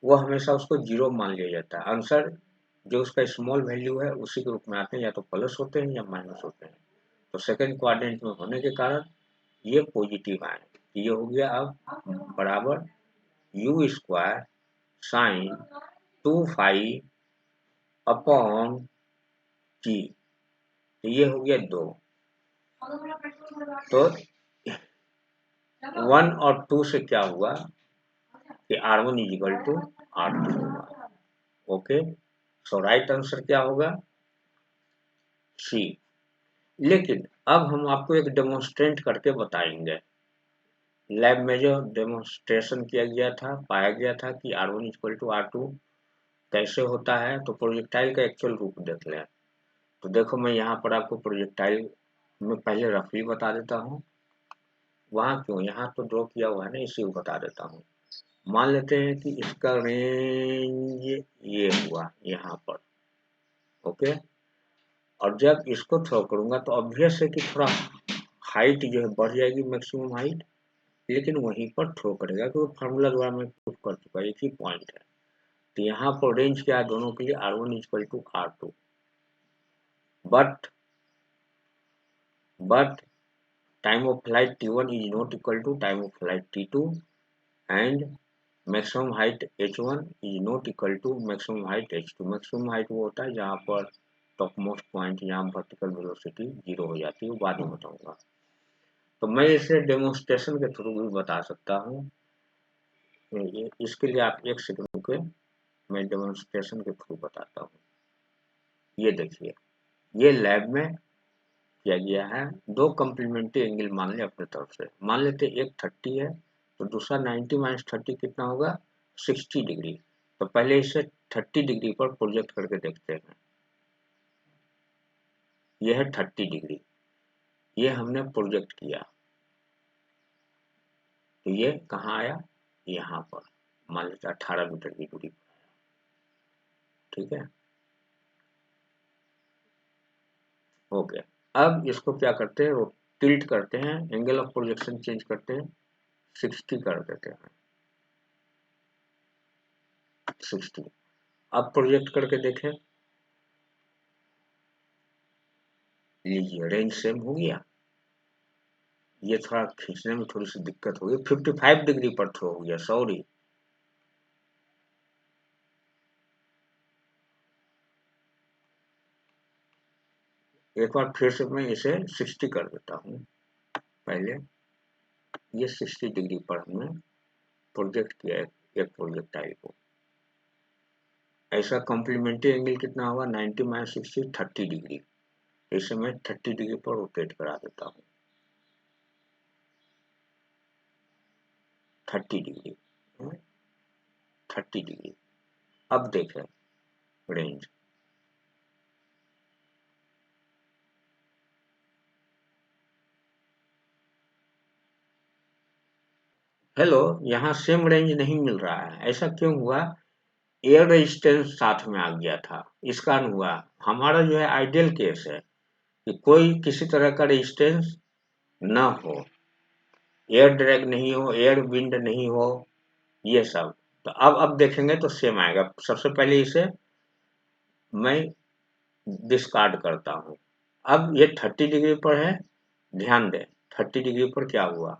वो हमेशा उसको जीरो मान लिया जाता है। आंसर जो उसका स्मॉल वैल्यू है उसी के रूप में आते हैं, या तो प्लस होते हैं या माइनस होते हैं। तो सेकेंड क्वाड्रेंट में होने के कारण ये पॉजिटिव आए। ये हो गया अब बराबर यू स्क्वायर साइन 25 अपॉन जी। तो ये हो गया 2। तो 1 और 2 से क्या हुआ कि R1 इजिकल टू R2 होगा। ओके, सो राइट आंसर क्या होगा सी। लेकिन अब हम आपको एक डेमोन्स्ट्रेट करके बताएंगे। लैब में जो डेमोन्स्ट्रेशन किया गया था, पाया गया था कि R1 इक्वल टू R2 कैसे होता है। तो प्रोजेक्टाइल का एक्चुअल रूप देख लें। तो देखो, मैं यहाँ पर आपको प्रोजेक्टाइल में पहले रफली बता देता हूँ, वहाँ क्यों, यहाँ तो ड्रॉ किया हुआ है ना, इसी को बता देता हूँ। मान लेते हैं कि इसका रेंज ये हुआ यहाँ पर। ओके, और जब इसको थ्रो करूंगा तो ऑब्वियस है कि थोड़ा हाइट जो है बढ़ जाएगी, मैक्सिमम हाइट, लेकिन वहीं पर थ्रो करेगा क्योंकि फार्मूला द्वारा मैं प्रूफ कर चुका, एक ही पॉइंट है। तो यहाँ पर रेंज क्या है दोनों के लिए, R1 equal to R2, but time of flight T1 is not equal to time of flight T2, and maximum height H1 is not equal to maximum height H2। maximum height वो होता है जहाँ पर टॉप मोस्ट पॉइंट, यहाँ vertical velocity zero हो जाती है, वो बाद में बताऊंगा। तो मैं इसे डेमोन्स्ट्रेशन के थ्रू भी बता सकता हूँ। इसके लिए आप एक सेकंड रुके, मैं डेमोन्स्ट्रेशन के थ्रू बताता हूँ। ये देखिए, ये लैब में किया गया है। दो कम्प्लीमेंट्री एंगल मान लें अपने तरफ से, मान लेते एक 30 है तो दूसरा 90 माइनस 30 कितना होगा 60 डिग्री। तो पहले इसे 30 डिग्री पर प्रोजेक्ट करके देखते हैं। यह है 30 डिग्री, ये हमने प्रोजेक्ट किया तो ये कहाँ आया, यहाँ पर मान लेते 18 मीटर की दूरी पर। ठीक है, हो गया। अब इसको क्या करते हैं, टिल्ट करते हैं, एंगल ऑफ प्रोजेक्शन चेंज करते हैं, 60 कर देते हैं, 60। अब प्रोजेक्ट करके देखें, लीजिए रेंज सेम हो गया। ये थोड़ा खींचने में थोड़ी सी दिक्कत होगी, 55 डिग्री पर थ्रो हो गया, सॉरी। एक बार फिर से मैं इसे 60 कर देता हूँ। पहले ये 60 डिग्री पर हमने प्रोजेक्ट किया एक प्रोजेक्टाइल को। ऐसा कॉम्प्लीमेंट्री एंगल कितना होगा 90 माइनस 60 30 डिग्री। इसे मैं 30 डिग्री पर रोटेट करा देता हूँ, 30 डिग्री, 30 डिग्री। अब देखें रेंज, हेलो, यहाँ सेम रेंज नहीं मिल रहा है। ऐसा क्यों हुआ, एयर रेजिस्टेंस साथ में आ गया था, इस कारण हुआ। हमारा जो है आइडियल केस है कि कोई किसी तरह का रेजिस्टेंस ना हो, एयर ड्रैग नहीं हो, एयर विंड नहीं हो, ये सब। तो अब देखेंगे तो सेम आएगा। सबसे पहले इसे मैं डिस्कार्ड करता हूँ। अब ये 30 डिग्री पर है, ध्यान दें 30 डिग्री पर क्या हुआ,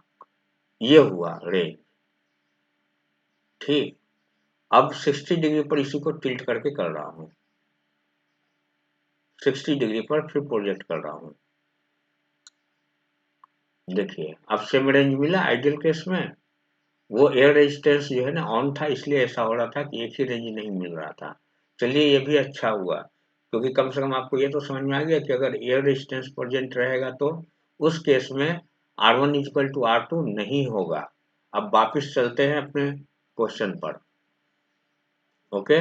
ये हुआ रेंज। ठीक, अब 60 डिग्री पर इसी को टिल्ट करके कर रहा हूँ, 60 डिग्री पर फिर प्रोजेक्ट कर रहा हूँ। देखिए अब सेम रेंज मिला आइडियल केस में। वो एयर रेजिस्टेंस जो है ना ऑन था, इसलिए ऐसा हो रहा था कि एक ही रेंज नहीं मिल रहा था। चलिए ये भी अच्छा हुआ, क्योंकि कम से कम आपको ये तो समझ में आ गया कि अगर एयर रेजिस्टेंस प्रेजेंट रहेगा तो उस केस में R1 इक्वल टू R2 नहीं होगा। अब वापिस चलते हैं अपने क्वेश्चन पर। ओके,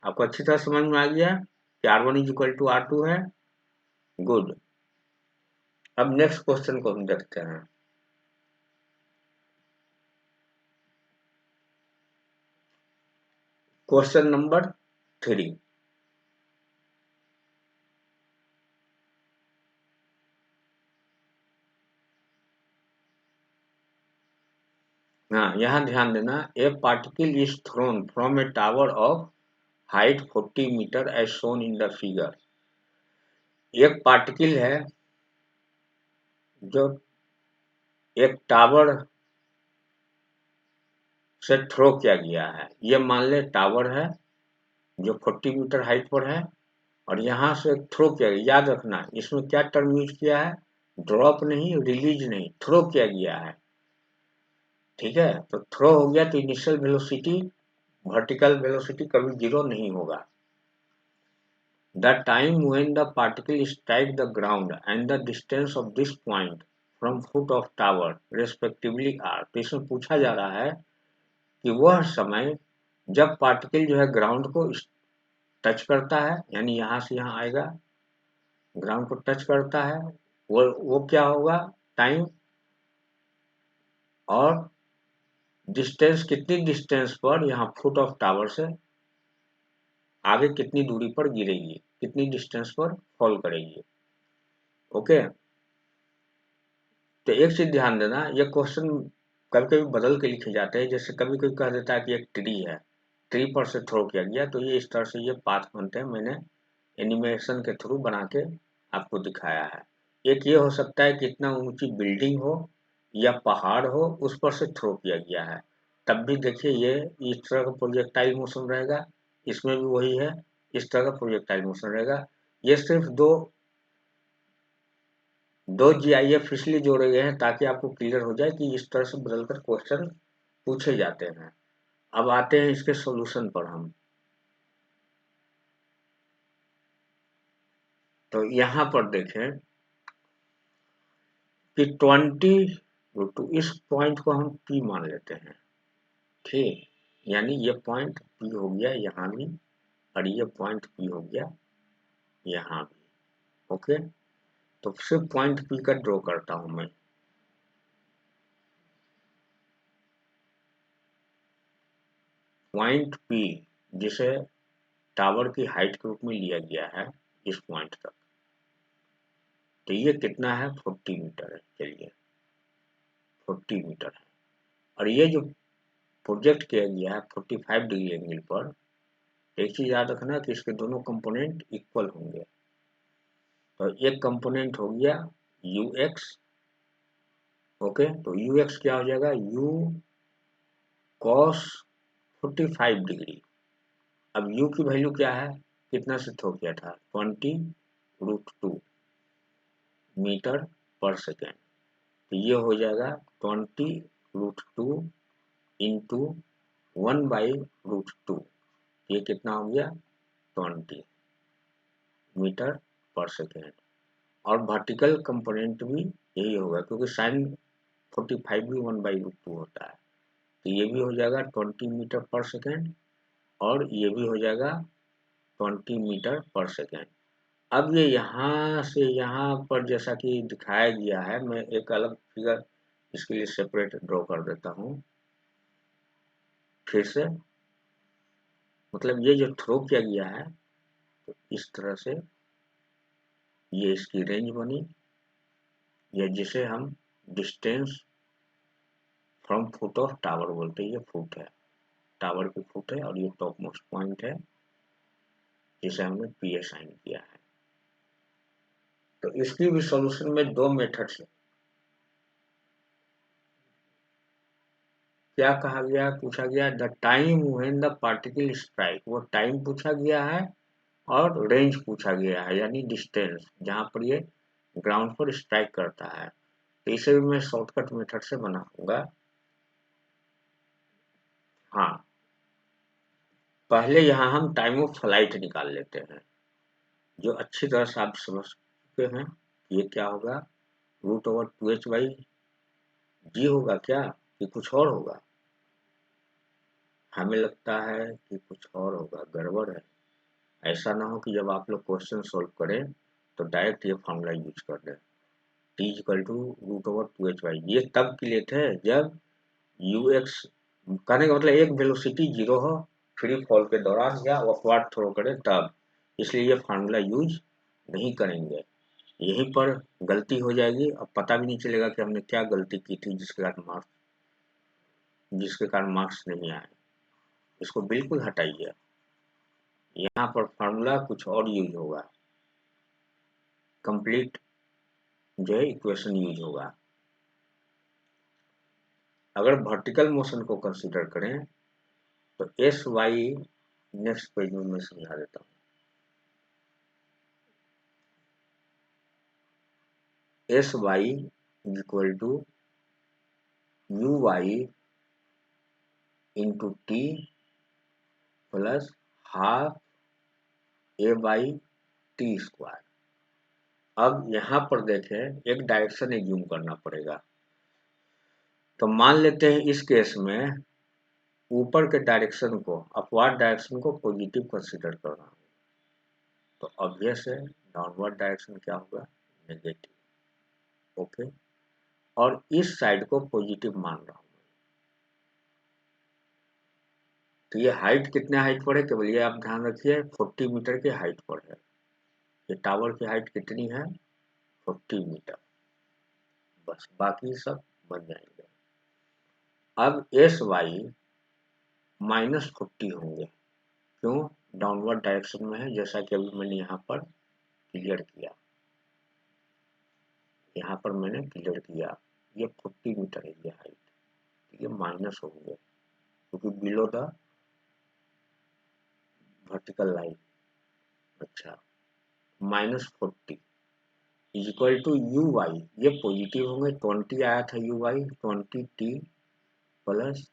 आपको अच्छी तरह समझ में आ गया कि R1 इक्वल टू R2 है। गुड। अब नेक्स्ट क्वेश्चन को हम देखते हैं। Question number 3। हाँ, यहाँ ध्यान देना, a particle is thrown from a tower of height 40 metre as shown in the figure. एक पार्टिकल है जो एक टावर से थ्रो किया गया है। ये मान ले टावर है जो 40 मीटर हाइट पर है और यहाँ से थ्रो किया गया। याद रखना इसमें क्या टर्म यूज किया है, ड्रॉप नहीं, रिलीज नहीं, थ्रो किया गया है। ठीक है, तो थ्रो हो गया तो इनिशियल वेलोसिटी, वर्टिकल वेलोसिटी कभी जीरो नहीं होगा। The time when the particle strike the ground and the distance of this point from foot of tower respectively are। तो इसमें पूछा जा रहा है कि वह समय जब पार्टिकल जो है ग्राउंड को टच करता है, यानी यहाँ से यहाँ आएगा, ग्राउंड को टच करता है, वो क्या होगा टाइम, और डिस्टेंस कितनी डिस्टेंस पर यहाँ फुट ऑफ टावर से आगे कितनी दूरी पर गिरेगी, कितनी डिस्टेंस पर फॉल करेगी। ओके, तो एक चीज ध्यान देना, ये क्वेश्चन कभी कभी बदल के लिखे जाते हैं। जैसे कभी कभी कह देता है कि एक ट्री है, ट्री पर से थ्रो किया गया, तो ये इस तरह से ये पाथ बनते हैं। मैंने एनिमेशन के थ्रू बना के आपको दिखाया है। एक ये हो सकता है कि इतना ऊंची बिल्डिंग हो या पहाड़ हो, उस पर से थ्रो किया गया है, तब भी देखिए ये इस तरह का प्रोजेक्टाइल मोशन रहेगा। इसमें भी वही है, इस तरह का प्रोजेक्टाइल मोशन रहेगा। ये सिर्फ दो GIF इसलिए जोड़े गए हैं ताकि आपको क्लियर हो जाए कि इस तरह से बदलकर क्वेश्चन पूछे जाते हैं। अब आते हैं इसके सॉल्यूशन पर हम। तो यहाँ पर देखें कि 20 इस पॉइंट को हम P मान लेते हैं। ठीक, यानी ये पॉइंट P हो गया यहाँ भी, और ये पॉइंट P हो गया यहाँ भी। ओके, तो सिर्फ पॉइंट P का ड्रॉ करता हूं मैं। पॉइंट P जिसे टावर की हाइट के रूप में लिया गया है इस पॉइंट तक, तो ये कितना है 40 मीटर है। चलिए 40 मीटर है, और ये जो प्रोजेक्ट किया गया है 45 डिग्री एंगल पर। एक चीज याद रखना कि इसके दोनों कंपोनेंट इक्वल होंगे। तो एक कंपोनेंट हो गया ux। ओके, तो ux क्या हो जाएगा, u cos 45 डिग्री। अब u की वैल्यू क्या है, कितना से थ्रो किया था, 20√2 मीटर पर सेकेंड। तो ये हो जाएगा 20√2 इंटू 1/√2। ये कितना हो गया 20 मीटर पर सेकेंड। और वर्टिकल कंपोनेंट भी यही होगा, क्योंकि साइन 45 भी 1/√2 होता है। तो ये भी हो जाएगा 20 मीटर पर सेकेंड, और ये भी हो जाएगा 20 मीटर पर सेकेंड। अब ये यहाँ से यहाँ पर जैसा कि दिखाया गया है, मैं एक अलग फिगर इसके लिए सेपरेट ड्रॉ कर देता हूँ फिर से। मतलब ये जो थ्रो किया गया है, तो इस तरह से ये इसकी रेंज बनी, या जिसे हम distance from foot of tower बोलते हैं। ये फुट है, टावर की फुट है, और ये टॉप मोस्ट पॉइंट है जिसे हमने P असाइन किया है। तो इसकी भी सॉल्यूशन में दो मेथड है। क्या कहा गया, पूछा गया the time when the particle strike, वो टाइम पूछा गया है और रेंज पूछा गया है, यानी डिस्टेंस जहाँ पर ये ग्राउंड पर स्ट्राइक करता है। तो इसे भी मैं शॉर्टकट मेथड से बनाऊंगा। हाँ, पहले यहाँ हम टाइम ऑफ फ्लाइट निकाल लेते हैं, जो अच्छी तरह से आप समझ चुके हैं। ये क्या होगा, √2h/g होगा क्या, कि कुछ और होगा? हमें लगता है कि कुछ और होगा, गड़बड़ है। ऐसा ना हो कि जब आप लोग क्वेश्चन सोल्व करें तो डायरेक्ट ये फॉर्मूला यूज कर दें, T=√2h/, ये तब के लिए थे जब ux, कहने का मतलब एक वेलोसिटी जीरो हो फ्री फॉल के दौरान या अपवार्ड थ्रो करे तब, इसलिए ये फार्मूला यूज नहीं करेंगे। यहीं पर गलती हो जाएगी, अब पता भी नहीं चलेगा कि हमने क्या गलती की थी जिसके कारण मार्क्स नहीं आए। इसको बिल्कुल हटाइए, यहाँ पर फार्मूला कुछ और यूज होगा, कंप्लीट जो है इक्वेशन यूज होगा। अगर वर्टिकल मोशन को कंसीडर करें तो एस वाई, नेक्स्ट पेज में मैं समझा देता हूँ। S y equal to u y into t plus half a by t square. अब यहाँ पर देखें, एक डायरेक्शन एज्यूम करना पड़ेगा। तो मान लेते हैं इस केस में ऊपर के डायरेक्शन को, अपवार्ड डायरेक्शन को पॉजिटिव कंसीडर कर रहा हूँ, तो ऑब्वियस है डाउनवर्ड डायरेक्शन क्या होगा, नेगेटिव। ओके, और इस साइड को पॉजिटिव मान रहा हूँ। तो ये हाइट कितने हाइट पर है, केवल ये आप ध्यान रखिए 40 मीटर की हाइट पर है। ये टावर की हाइट कितनी है, 40 मीटर, बस बाकी सब बन जाएंगे। अब एस वाई -40 होंगे, क्यों, डाउनवर्ड डायरेक्शन में है, जैसा कि अभी मैंने यहाँ पर क्लियर किया। यहाँ पर मैंने क्लियर किया, ये 40 मीटर है ये हाइट, ये माइनस होंगे क्योंकि बिलो द वर्टिकल लाइन। अच्छा, -40 is equal to u y, ये पॉजिटिव होंगे, 20 आया था यू वाई, 20t प्लस,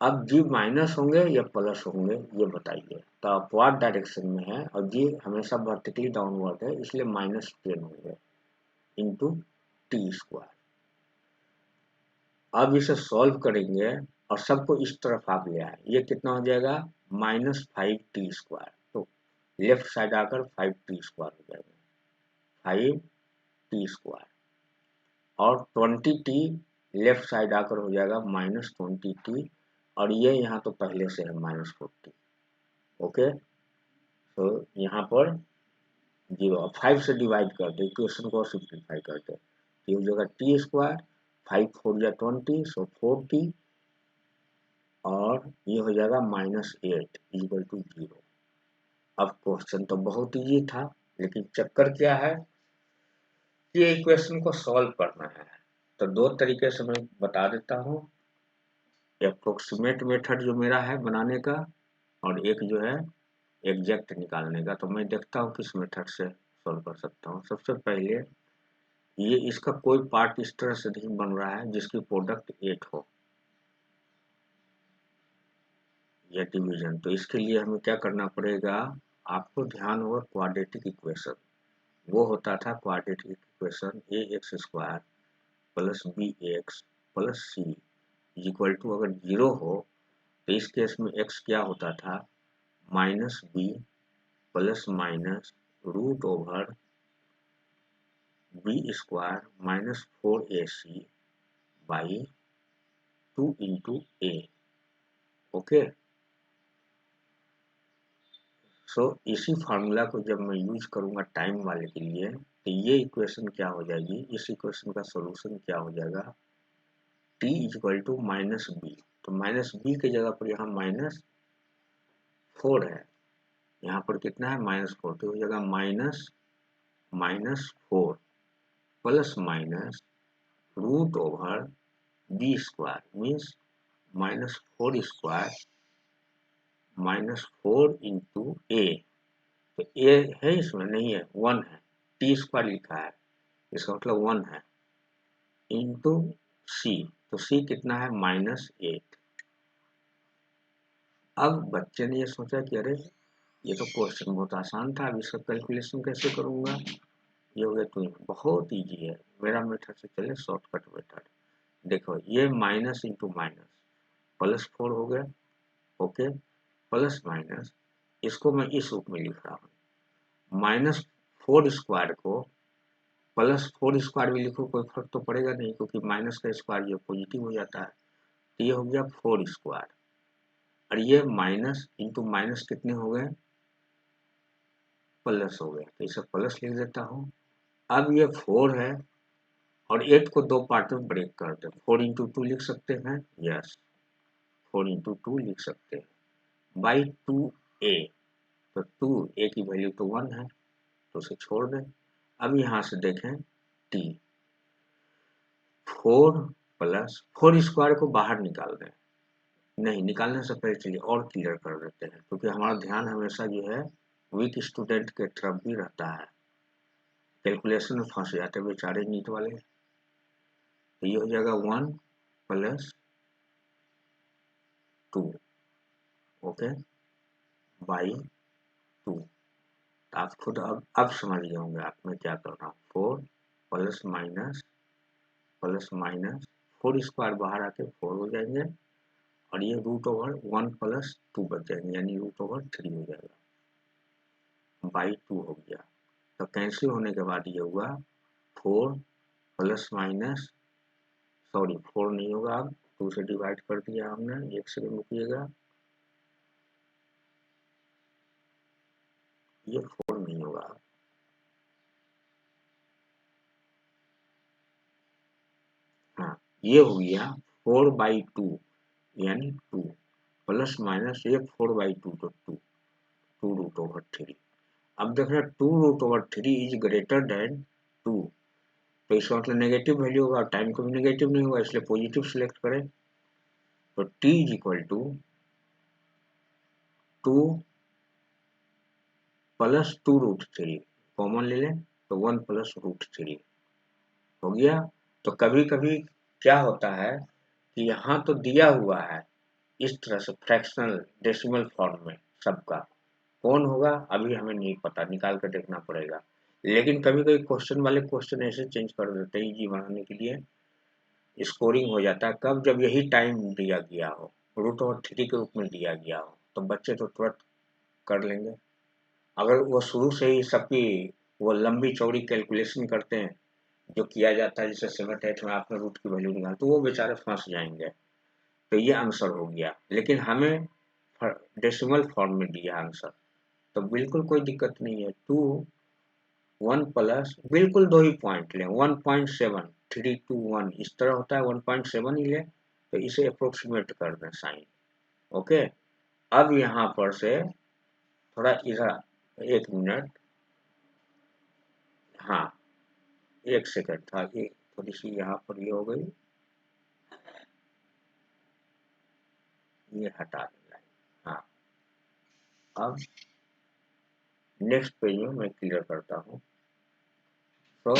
अब जी माइनस होंगे या प्लस होंगे ये बताइए। तो अपवार्ड डायरेक्शन में है और जी हमेशा वर्टिकली डाउनवर्ड है, इसलिए -10 होंगे इंटू टी स्क्वायर। अब इसे सॉल्व करेंगे और सबको इस तरफ आप ले आए, ये कितना हो जाएगा, -5t स्क्वायर। तो लेफ्ट साइड आकर 5t स्क्वायर हो जाएगा, 5t स्क्वायर, और 20t लेफ्ट साइड आकर हो जाएगा -20t, और ये यहाँ तो पहले से है -40। ओके, तो यहाँ पर 0, 5 से डिवाइड कर दे, इक्वेशन को सिंप्लीफाई कर दे, ये हो जाएगा टी स्क्वायर, 5 4 या 20, सो 4t, और ये हो जाएगा -8 इक्वल टू 0। अब क्वेश्चन तो बहुत इजी था, लेकिन चक्कर क्या है, ये इक्वेशन को सॉल्व करना है। तो दो तरीके से मैं बता देता हूँ, अप्रोक्सीमेट मेथड जो मेरा है बनाने का, और एक जो है एग्जैक्ट निकालने का। तो मैं देखता हूँ किस मेथड से सॉल्व कर सकता हूँ। सबसे पहले ये इसका कोई पार्ट इस तरह से नहीं बन रहा है जिसकी प्रोडक्ट 8 हो, या डिवीजन। तो इसके लिए हमें क्या करना पड़ेगा, आपको ध्यान होगा क्वाड्रेटिक इक्वेशन, वो होता था quadratic equation ax² plus bx plus c equal to, अगर 0 हो तो इस केस में x क्या होता था, -b plus minus √b² -4ac by 2 into a। Okay, so इसी फार्मूला को जब मैं यूज करूंगा टाइम वाले के लिए, तो ये इक्वेशन क्या हो जाएगी, इस इक्वेशन का सॉल्यूशन क्या हो जाएगा, t इक्वल टू -b। तो -b की जगह पर यहाँ -4 है, यहाँ पर कितना है, -4, तो हो जाएगा -4 plus minus √b² means -4² -4 into a। तो ए है इसमें नहीं है, 1 है, टी स्क्वायर लिखा है, इसका मतलब 1 है, इंटू सी, तो सी कितना है -8। अब बच्चे ने ये सोचा कि अरे ये तो क्वेश्चन बहुत आसान था, अब इसका कैलकुलेशन कैसे करूंगा। ये हो गया तो बहुत इजी है, मेरा मेथड से चले शॉर्टकट मेथड। देखो ये माइनस इंटू माइनस प्लस 4 हो गया, ओके, प्लस माइनस इसको मैं इस रूप में लिख रहा हूँ, -4 स्क्वायर को +4 स्क्वायर भी लिखो कोई फर्क तो पड़ेगा नहीं, क्योंकि माइनस का स्क्वायर ये पॉजिटिव हो जाता है। तो ये हो गया 4 स्क्वायर, और ये माइनस इंटू माइनस कितने हो गए, प्लस हो गया, तो इसे प्लस लिख देता हूँ। अब ये 4 है और 8 को 2 पार्ट में ब्रेक कर दे, 4 इंटू 2 लिख सकते हैं, यस 4 इंटू 2 लिख सकते हैं, बाई 2a, तो 2a की वैल्यू तो 1 है, तो उसे छोड़ दें। अब यहाँ से देखें t, 4 प्लस 4 स्क्वायर को बाहर निकाल दें, नहीं निकालने से पहले चलिए और क्लियर कर देते हैं, क्योंकि हमारा ध्यान हमेशा जो है वीक स्टूडेंट के तरफ भी रहता है, कैलकुलेशन में फंस जाते बेचारे नीट वाले। तो ये हो जाएगा 1 प्लस 2, ओके, बाई 2। आप खुद अब समझ गए होंगे आप मैं क्या कर रहा हूँ, 4 प्लस माइनस 4 स्क्वायर बाहर आके 4 हो जाएंगे, और ये √1 प्लस 2 बच जाएंगे, यानी √3 हो जाएगा, बाई 2 हो गया। तो कैंसिल होने के बाद ये हुआ 4 प्लस माइनस, सॉरी 4 नहीं होगा, अब 2 से डिवाइड कर दिया हमने, 1 सेकंड रुकिएगा, ये 4 नहीं होगा, हाँ ये हो गया 4/2, यानी 2 प्लस माइनस ये 4/2, तो 2√3। अब देख रहे हैं 2√3 इज ग्रेटर देन 2, तो इसका मतलब नेगेटिव वैल्यू होगा, टाइम को भी नेगेटिव नहीं होगा, इसलिए पॉजिटिव सिलेक्ट करें। तो t is equal to 2 plus 2√3, common ले लें तो 1 प्लस √3 हो गया। तो कभी कभी क्या होता है कि यहाँ तो दिया हुआ है इस तरह से फ्रैक्शनल डेसिमल फॉर्म में सबका, कौन होगा अभी हमें नहीं पता, निकाल कर देखना पड़ेगा। लेकिन कभी कभी क्वेश्चन वाले क्वेश्चन ऐसे चेंज कर देते हैं इजी बनाने के लिए, स्कोरिंग हो जाता है, कब जब यही टाइम दिया गया हो, √3 के रूप में दिया गया हो, तो बच्चे तो तुरंत कर लेंगे। अगर वो शुरू से ही सबकी वो लंबी चौड़ी कैलकुलेशन करते हैं जो किया जाता है, जैसे 7 8 में आपने रूट की वैल्यू निकाल, तो वो बेचारे फंस जाएंगे। तो ये आंसर हो गया, लेकिन हमें डेसिमल फॉर्म में दिया आंसर, तो बिल्कुल कोई दिक्कत नहीं है। 1 प्लस बिल्कुल 2 ही पॉइंट लें, 1.7 3 2 1 इस तरह होता है, 1.7 ही लें, तो इसे अप्रोक्सीमेट कर दें साइन, ओके। अब यहाँ पर से थोड़ा इधर 1 मिनट, हाँ 1 सेकंड था, ये थोड़ी सी यहाँ पर ये हो गई, ये हटा देना, हाँ। अब नेक्स्ट पेज में मैं क्लियर करता हूँ। तो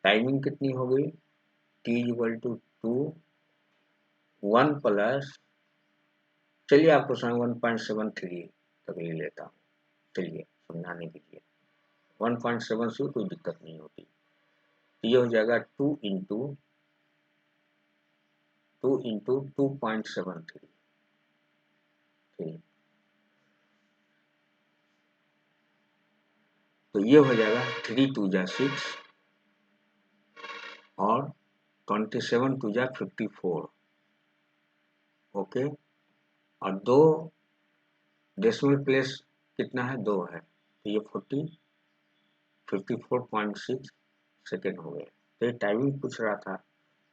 टाइमिंग कितनी हो गई, t इक्वल टू 2 1 प्लस, चलिए आपको समझ 1.73 तक ले लेता हूँ, चलिए समझाने के लिए 1.7 से कोई दिक्कत नहीं होती। ये हो जाएगा 2 इंटू 2.73, तो ये हो जाएगा 3 2 जा 6 और 27 2 जा 54, ओके। और 2 डेसिमल प्लेस कितना है, 2 है, तो ये 54.6 सेकेंड हो गए। तो ये टाइमिंग पूछ रहा था,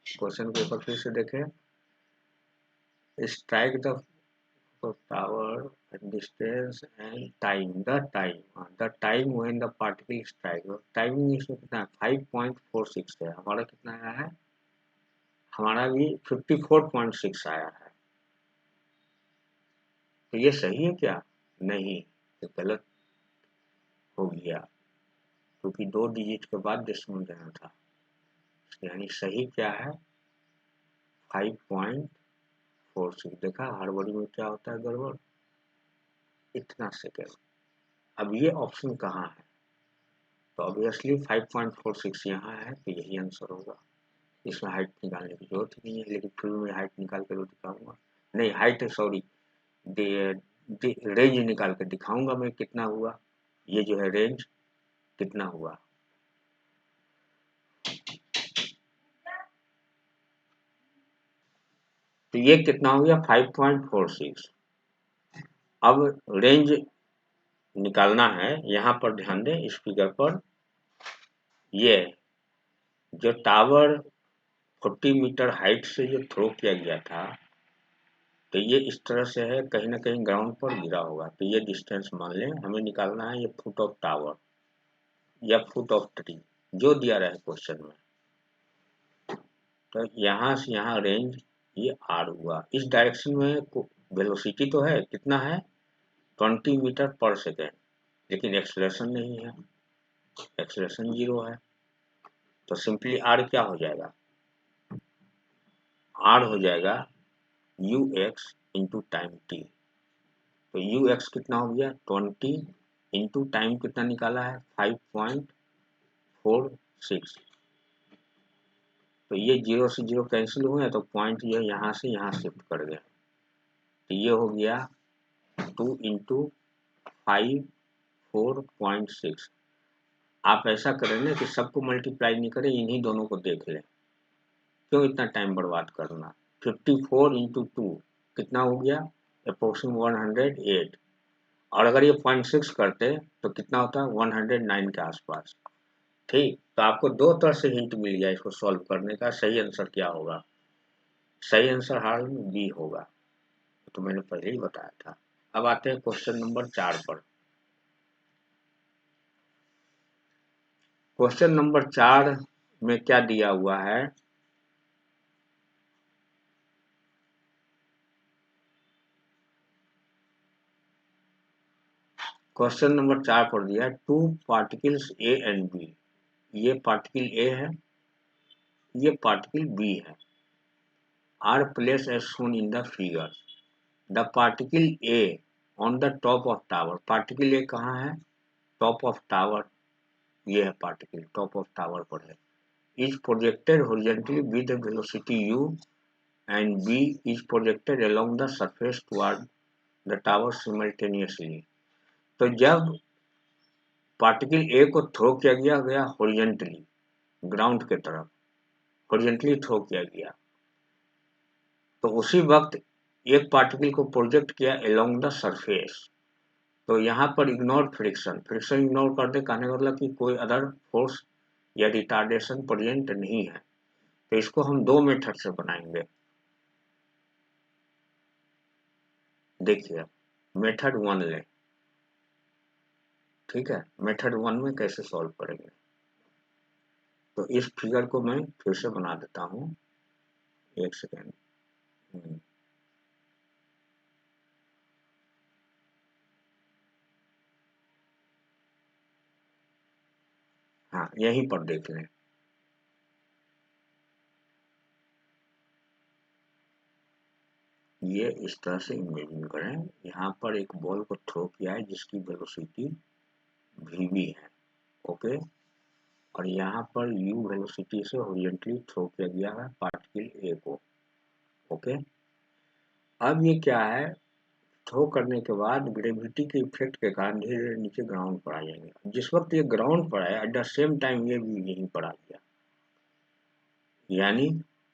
क्वेश्चन पेपर फिर से देखें, strike the power and distance and time, the time when the particle strike, timing इसमें कितना है 5.46 है, हमारा कितना आया है, हमारा भी 54.6 आया है। तो ये सही है क्या, नहीं, तो गलत हो गया, क्योंकि 2 डिजिट के बाद डेसिमल देना था, यानी सही क्या है 5.46। देखा हड़बड़ी में क्या होता है गड़बड़, इतना सेकेंड। अब ये ऑप्शन कहाँ है, तो ऑब्वियसली 5.46 यहाँ है, तो यही आंसर होगा। इसमें हाइट निकालने की जरूरत ही नहीं है, लेकिन फिर मैं हाइट निकाल कर दिखाऊंगा, नहीं हाइट सॉरी रेंज निकाल कर दिखाऊंगा मैं कितना हुआ, ये जो है रेंज कितना हुआ। तो ये कितना हो गया 5.46। अब रेंज निकालना है, यहाँ पर ध्यान दें इस फिगर पर, ये जो टावर 40 मीटर हाइट से जो थ्रो किया गया था, तो ये इस तरह से है, कहीं ना कहीं ग्राउंड पर गिरा होगा, तो ये डिस्टेंस मान लें, हमें निकालना है ये फुट ऑफ टावर या फुट ऑफ ट्री, जो दिया रहे क्वेश्चन में। तो यहाँ से यहाँ रेंज ये आर हुआ, इस डायरेक्शन में वेलोसिटी तो है, कितना है 20 मीटर पर सेकेंड, लेकिन एक्सेलरेशन नहीं है, एक्सेलरेशन 0 है। तो सिंपली आर क्या हो जाएगा, आर हो जाएगा you x into time T. तो यू एक्स कितना हो गया 20 इंटू टाइम कितना निकाला है 5.46। तो ये 0 से 0 कैंसिल हुए, तो पॉइंट ये यहाँ से यहाँ शिफ्ट कर गया, तो ये हो गया 2 इंटू 4.6। आप ऐसा करें ना कि सबको मल्टीप्लाई नहीं करें, इन्हीं दोनों को देख लें, क्यों इतना टाइम बर्बाद करना। 54 इंटू 2 कितना हो गया अप्रोक्सीमेट 108, और अगर ये 0.6 करते तो कितना होता 109 के आसपास। ठीक, तो आपको दो तरह से हिंट मिल गया इसको सॉल्व करने का। सही आंसर क्या होगा, सही आंसर हाल में बी होगा, तो मैंने पहले ही बताया था। अब आते हैं क्वेश्चन नंबर 4 पर। क्वेश्चन नंबर 4 में क्या दिया हुआ है, क्वेश्चन नंबर 4 पर दिया है 2 पार्टिकल्स ए एंड बी। ये पार्टिकल ए है, ये पार्टिकल बी है, are placed as shown in the figure. The particle A on the top of tower, particle A कहाँ है टॉप ऑफ टावर, ये है पार्टिकल टॉप ऑफ टावर पर है, is projected horizontally with a velocity u and b is projected along the surface toward the tower simultaneously। तो जब particle A को throw किया गया हॉरिजॉन्टली ग्राउंड के तरफ, हॉरिजॉन्टली थ्रो किया गया, तो उसी वक्त एक पार्टिकल को प्रोजेक्ट किया अलोंग द सरफेस। तो यहाँ पर इग्नोर फ्रिक्शन, फ्रिक्शन इग्नोर कर दे, कहने का मतलब कि कोई अदर फोर्स या रिटार्डेशन प्रेजेंट नहीं है। तो इसको हम दो मेथड से बनाएंगे। देखिए मेथड 1 ले, ठीक है, मेथड 1 में कैसे सॉल्व करेंगे, तो इस फिगर को मैं फिर से बना देता हूँ, एक सेकेंड। हाँ यहीं पर देख लें, ये इस तरह से इमेजिन करें, यहाँ पर एक बॉल को थ्रो किया है जिसकी वेलोसिटी वीवी है, ओके, और यहाँ पर u वेलोसिटी से हॉरिजॉन्टली थ्रो किया गया है पार्टिकल ए को, ओके। अब ये क्या है, थ्रो करने के बाद ग्रेविटी के इफेक्ट के कारण धीरे धीरे नीचे ग्राउंड पर आ जाएंगे। जिस वक्त ये ग्राउंड पर आया एट द सेम टाइम ये भी यहीं पर आ गया, यानी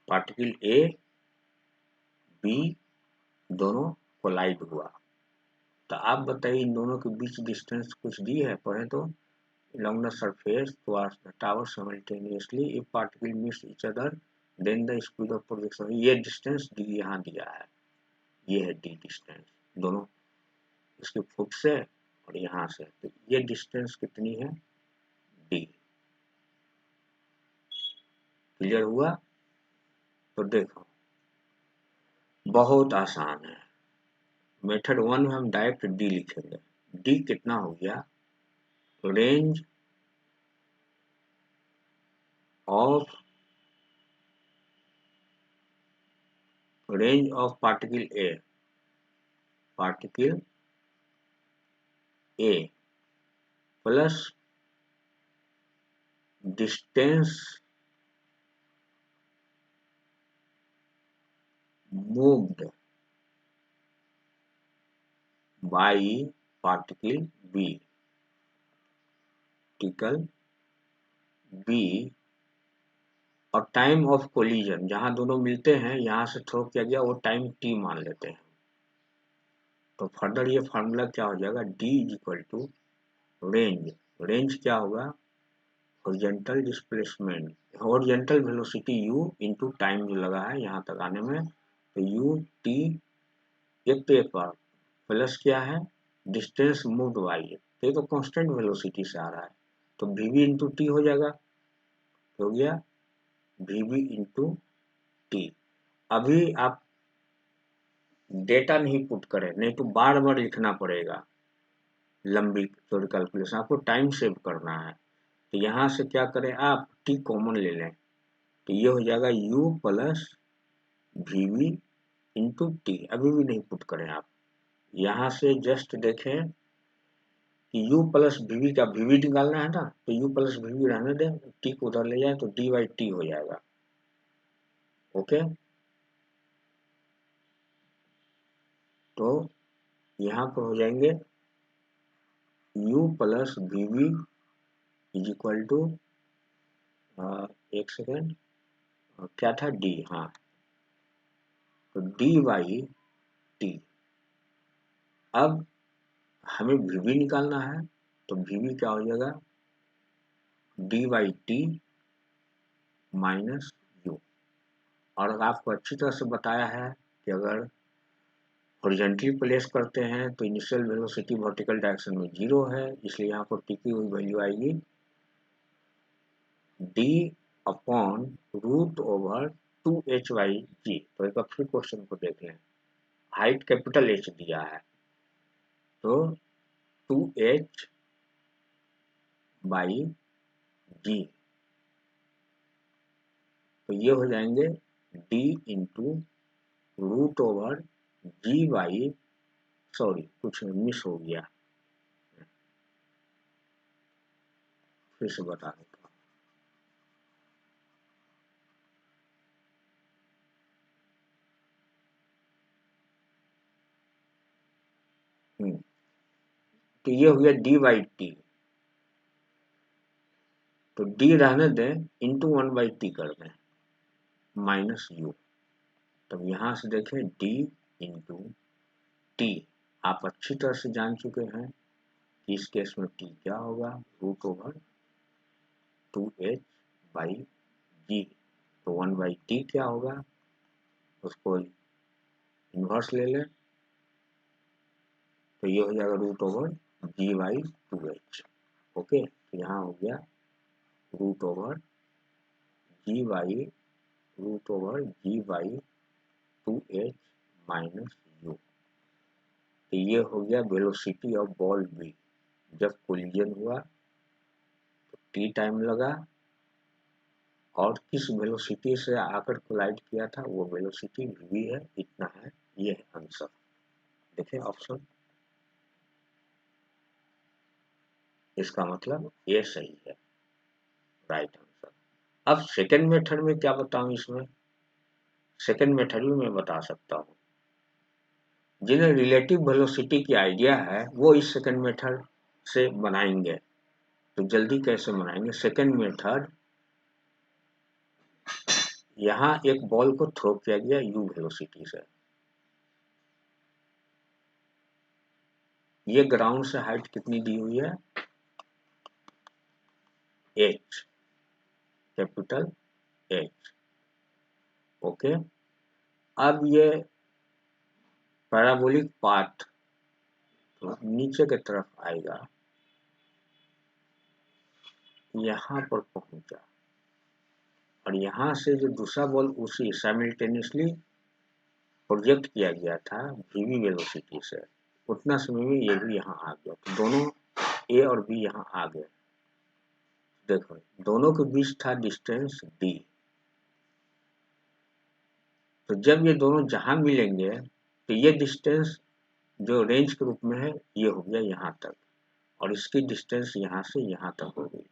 पार्टिकल ए बी दोनों कोलाइड हुआ। तो आप बताइए इन दोनों के बीच डिस्टेंस कुछ दी है, पढ़े तो along the surface towards the tower simultaneously if particle meets each other then the speed of projection। ये डिस्टेंस डी यहाँ दिया है, ये है डी डिस्टेंस, दोनों इसके फुट से और यहाँ से, तो ये डिस्टेंस कितनी है डी। क्लियर हुआ, तो देखो बहुत आसान है, मेथड 1 में हम डायरेक्ट डी लिखेंगे। डी कितना हो गया range of particle A plus distance moved by particle B और टाइम ऑफ कोलिजन, जहां दोनों मिलते हैं यहां से थ्रो किया गया वो टाइम टी मान लेते हैं। तो फर्दर ये फार्मूला क्या हो जाएगा, d is equal to range क्या होगा, horizontal displacement, horizontal velocity u into time जो लगा है यहाँ तक आने में, तो u t एक पे एक बार प्लस क्या है डिस्टेंस मूव्ड बाई, ये तो कांस्टेंट वेलोसिटी से आ रहा है, तो vv इंटू टी हो जाएगा, हो गया vv इंटू टी। अभी आप डेटा नहीं पुट करें, नहीं तो बार बार लिखना पड़ेगा लंबी थोड़ी कैलकुलेशन, आपको टाइम सेव करना है। तो यहाँ से क्या करें आप टी कॉमन ले लें, तो ये हो जाएगा u plus v v into t, अभी भी नहीं पुट करें आप, यहाँ से जस्ट देखें कि u प्लस वी वी का वी वी निकालना है ना, तो u प्लस वी वी रहने दें, टी को उधर ले जाए तो डी बाई टी हो जाएगा। ओके, तो यहाँ पर हो जाएंगे u plus v v is equal to, एक सेकेंड क्या था d, हाँ, तो डी बाई टी। अब हमें वी वी निकालना है, तो वी वी क्या हो जाएगा D by T minus you. और आपको अच्छी तरह से बताया है कि अगर हॉरिजॉन्टली प्लेस करते हैं तो इनिशियल वेलोसिटी वर्टिकल डायरेक्शन में 0 है, इसलिए यहाँ पर टी की हुई वैल्यू आएगी D upon root over 2h by g. तो एक बार फिर क्वेश्चन को देख लें, हाइट कैपिटल H दिया है, तो 2h बाई जी, तो ये हो जाएंगे d into root over g by, sorry कुछ मिस हो गया, फिर से बता देता हूँ। तो ये हो गया डी बाई टी, तो डी रहने दें, इंटू 1 बाई टी कर दें माइनस यू। तब यहाँ से देखें डी इंटू टी, आप अच्छी तरह से जान चुके हैं कि इस केस में टी क्या होगा, root over 2h by g. तो 1 बाई टी क्या होगा, उसको इन्वर्स ले लें, तो ये हो जाएगा root over g by 2h। Okay, तो यहाँ हो गया root over g by root over g by 2h minus u. तो ये हो गया वेलोसिटी ऑफ बॉल बी, जब कोलिजन हुआ तो टी टाइम लगा, और किस वेलोसिटी से आकर कोलाइड किया था वो वेलोसिटी वी है, इतना है, ये है आंसर। देखें ऑप्शन, इसका मतलब ये सही है, राइट आंसर। अब सेकंड मेथड में क्या बताऊं, इसमें सेकंड मेथड में मैं बता सकता हूँ, जिन्हें रिलेटिव वेलोसिटी की आइडिया है वो इस सेकंड मेथड से बनाएंगे। तो जल्दी कैसे बनाएंगे, सेकंड मेथड, यहाँ एक बॉल को थ्रो किया गया u वेलोसिटी से, ये ग्राउंड से हाइट कितनी दी हुई है h, कैपिटल H। ओके, अब ये पैराबोलिक पाथ तो नीचे की तरफ आएगा, यहाँ पर पहुंचा, और यहाँ से जो दूसरा बॉल उसी साइमल्टेनियसली प्रोजेक्ट किया गया था वीवी वेलोसिटी से, उतना समय में ये भी यहाँ आ गया, तो दोनों ए और बी यहाँ आ गए। देखो दोनों के बीच था डिस्टेंस डी, तो जब ये दोनों जहां मिलेंगे तो ये डिस्टेंस जो रेंज के रूप में है ये हो गया यहाँ तक, और इसकी डिस्टेंस यहाँ से यहाँ तक हो गई।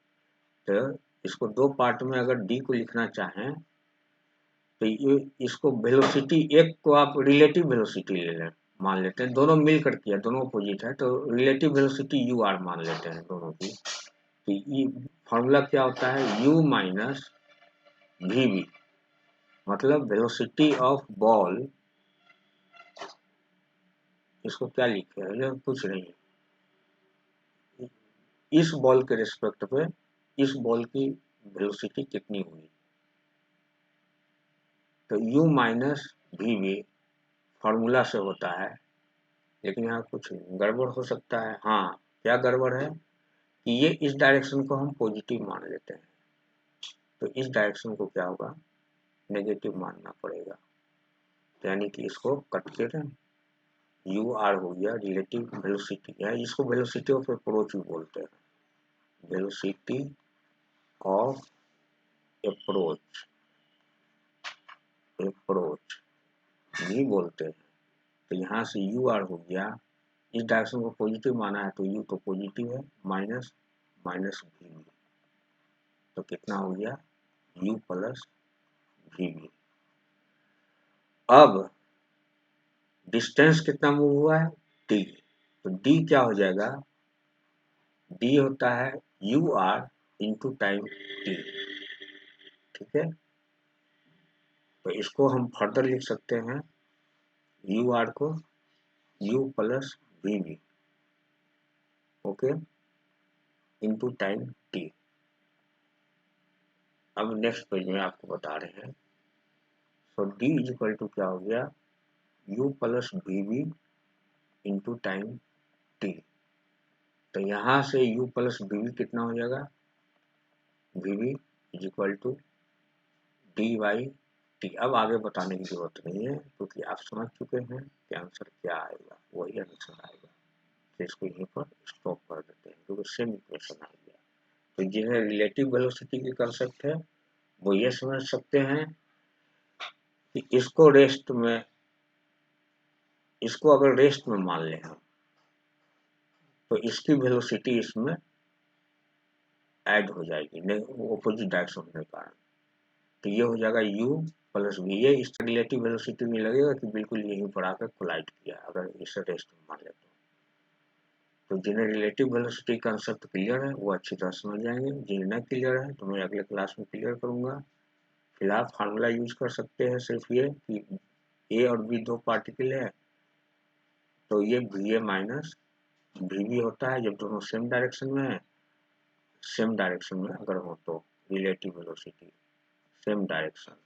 तो इसको दो पार्ट में अगर डी को लिखना चाहें तो ये इसको वेलोसिटी, एक को आप रिलेटिव वेलोसिटी ले लें, मान लेते हैं दोनों मिलकर किया, दोनों अपोजिट है तो रिलेटिव वेलोसिटी यू आर मान लेते हैं दोनों की। तो ये फॉर्मूला क्या होता है, यू माइनस वी बी, मतलब वेलोसिटी ऑफ बॉल, इसको क्या लिखे है कुछ नहीं, इस बॉल के रिस्पेक्ट पे इस बॉल की वेलोसिटी कितनी हुई, तो u minus v B formula से होता है। लेकिन यहाँ कुछ गड़बड़ हो सकता है। हाँ, क्या गड़बड़ है कि ये इस डायरेक्शन को हम पॉजिटिव मान लेते हैं, तो इस डायरेक्शन को क्या होगा, नेगेटिव मानना पड़ेगा। यानी कि इसको कट के यू आर हो गया रिलेटिव वेलोसिटी, या इसको वेलोसिटी ऑफ अप्रोच भी बोलते हैं, वेलोसिटी ऑफ अप्रोच, अप्रोच भी बोलते हैं। तो यहाँ से यू आर हो गया, इस डायरेक्शन को पॉजिटिव माना है तो यू तो पॉजिटिव है, माइनस माइनस वी बी, तो कितना हो गया u प्लस वी बी। अब डिस्टेंस कितना मूव हुआ है d, तो d क्या हो जाएगा, d होता है u r into time t, ठीक है। तो इसको हम फर्दर लिख सकते हैं यू आर को u plus v B, okay, into time t। अब नेक्स्ट पेज में आपको बता रहे हैं, तो d इज इक्वल टू क्या हो गया, u plus v B into time t। तो यहाँ से u प्लस वी बी कितना हो जाएगा, v B is equal to d by t. अब आगे बताने की जरूरत नहीं है क्योंकि आप समझ चुके हैं कि आंसर क्या आएगा, वही आंसर आएगा। तो इसको यहीं पर स्टॉप कर देते हैं क्योंकि सेम इक्वेशन आ गया। तो जिन्हें रिलेटिव वेलोसिटी की कंसेप्ट है वो ये समझ सकते हैं कि इसको रेस्ट में, इसको अगर रेस्ट में मान लें हम तो इसकी वेलोसिटी इसमें ऐड हो जाएगी, ऑपोजिट डायरेक्शन होने के कारण। तो ये हो जाएगा u प्लस वी, ये इस रिलेटिव वेलोसिटी में लगेगा कि बिल्कुल यहीं पर आकर कोलाइड किया, अगर इसे रेस्ट में मान लेते हैं। तो जिन्हें रिलेटिव वेलोसिटी कंसेप्ट क्लियर है वो अच्छी तरह समझ जाएंगे, जिन्हें न क्लियर है तो मैं अगले क्लास में क्लियर करूंगा। फिलहाल फार्मूला यूज कर सकते हैं सिर्फ ये कि ए और बी दो पार्टिकल है, तो ये v A minus v B होता है जब दोनों सेम डायरेक्शन में है। सेम डायरेक्शन में अगर हो तो relative velocity same direction,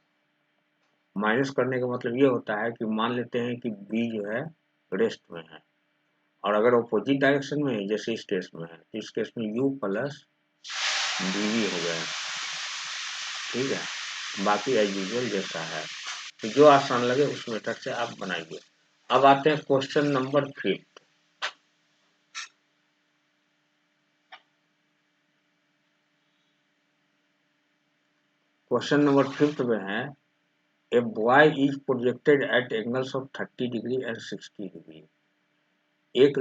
minus करने का मतलब ये होता है कि मान लेते हैं कि बी जो है रेस्ट में है और अगर अपोजिट डायरेक्शन में है जैसे इस केस में है तो इस केस में u प्लस वी बी हो गया, ठीक है। बाकी एज यूजुअल जैसा है, तो जो आसान लगे उस मेथड से आप बनाइए। अब आते हैं क्वेश्चन नंबर 5। क्वेश्चन नंबर 5 में है a boy is projected at angles of 30 degree and 60 degree. एक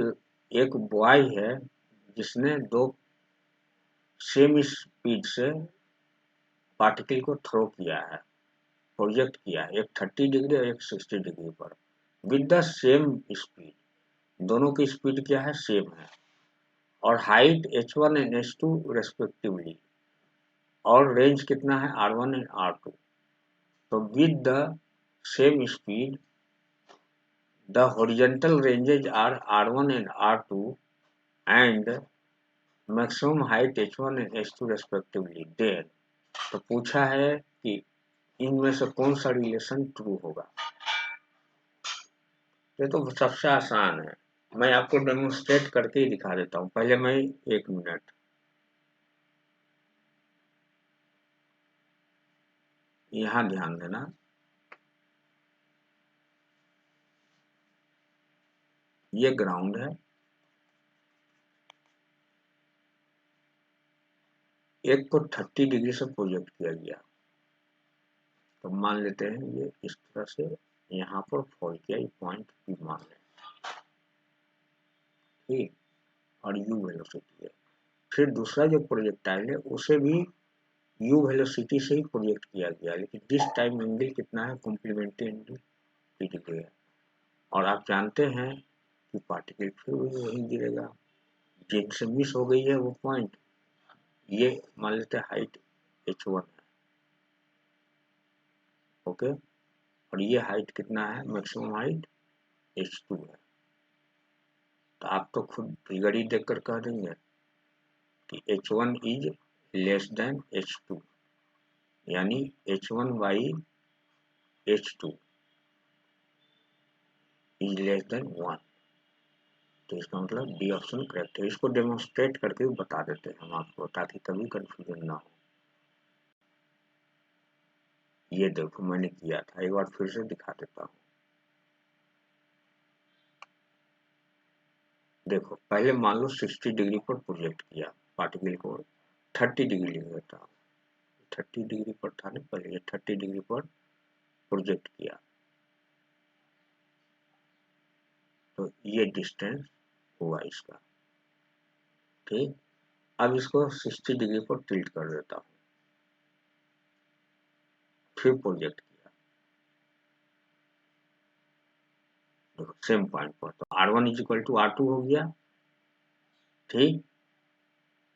एक बॉय है जिसने दो सेम स्पीड से पार्टिकल को थ्रो किया है, प्रोजेक्ट किया है, एक 30 डिग्री और एक 60 डिग्री पर विद द सेम स्पीड। दोनों की स्पीड क्या है, सेम है, और height h1 and h2 respectively, और रेंज कितना है r1 एंड r2। तो with the same speed the horizontal ranges are r1 and r2 and maximum height h1 and h2 respectively then. तो पूछा है कि इनमें से कौन सा रिलेशन ट्रू होगा। ये तो सबसे आसान है, मैं आपको डेमोन्स्ट्रेट करके ही दिखा देता हूँ। पहले मैं 1 मिनट यहाँ ध्यान देना, ये ग्राउंड है, एक को 30 डिग्री से प्रोजेक्ट किया गया, तो मान लेते हैं ये इस तरह से यहाँ पर फॉल किया, ये पॉइंट भी मान लें, ठीक, और यू वेलोसिटी है। फिर दूसरा जो प्रोजेक्टाइल है उसे भी यू वेलोसिटी से ही प्रोजेक्ट किया गया, लेकिन दिस टाइम एंगल कितना है, कॉम्प्लीमेंट्री एंगल 30 डिग्री है। और आप जानते हैं कि पार्टिकल फिर वहीं गिरेगा, जिनसे मिस हो गई है वो पॉइंट, ये मान लेते हैं हाइट h1 है, ओके, और ये हाइट कितना है, मैक्सिमम हाइट h2 है। तो आप तो खुद फिगर ही देखकर कह देंगे कि h1 is less than h2, यानी h1 by h2 is less than 1। तो इसका मतलब डी ऑप्शन करेक्ट है। इसको डेमोन्स्ट्रेट करके बता देते हैं हम आपको, ताकि कभी कंफ्यूजन ना हो। ये देखो मैंने किया था, एक बार फिर से दिखा देता हूँ। देखो पहले मान लो 60 डिग्री पर प्रोजेक्ट किया पार्टिकल को, 30 डिग्री लिख देता हूँ, 30 डिग्री पर था ना पहले, ये 30 डिग्री पर प्रोजेक्ट किया, तो ये डिस्टेंस हुआ इसका, ठीक। अब इसको 60 डिग्री पर टिल्ट कर देता हूँ, फिर प्रोजेक्ट किया, देखो सेम पॉइंट पर, तो R1 is equal to R2 हो गया, ठीक।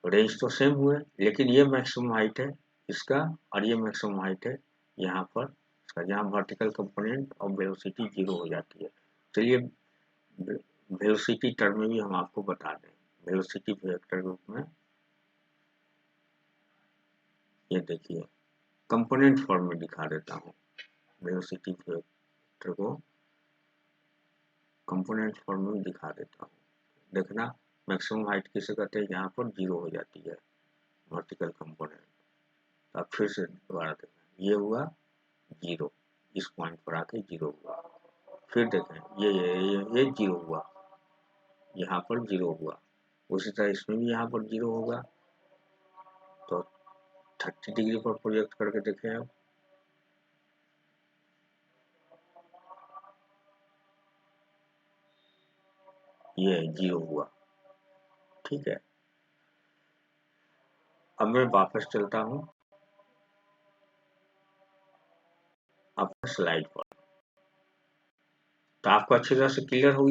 रेंज तो सेम हुए, लेकिन ये मैक्सिमम हाइट है इसका और ये मैक्सिमम हाइट है यहाँ पर इसका, जहाँ वर्टिकल कंपोनेंट और वेलोसिटी 0 हो जाती है। चलिए वेलोसिटी टर्म में भी हम आपको बता दें, वेलोसिटी वेक्टर रूप में, ये देखिए कंपोनेंट फॉर्म में दिखा देता हूँ, वेलोसिटी वेक्टर को कंपोनेंट फॉर्म में दिखा देता हूँ। देखना मैक्सिमम हाइट किसे कहते हैं, यहाँ पर 0 हो जाती है वर्टिकल कंपोनेंट। अब फिर से दोबारा देखना, ये हुआ 0, इस पॉइंट पर आके 0 हुआ, फिर देखें ये 0 हुआ, यहाँ पर 0 हुआ, उसी तरह इसमें भी यहाँ पर 0 होगा। तो 30 डिग्री पर प्रोजेक्ट करके देखें अब, ये 0 हुआ, ठीक है। अब मैं वापस चलता हूँ अपने स्लाइड पर, तो आपको अच्छी तरह से क्लियर होगी।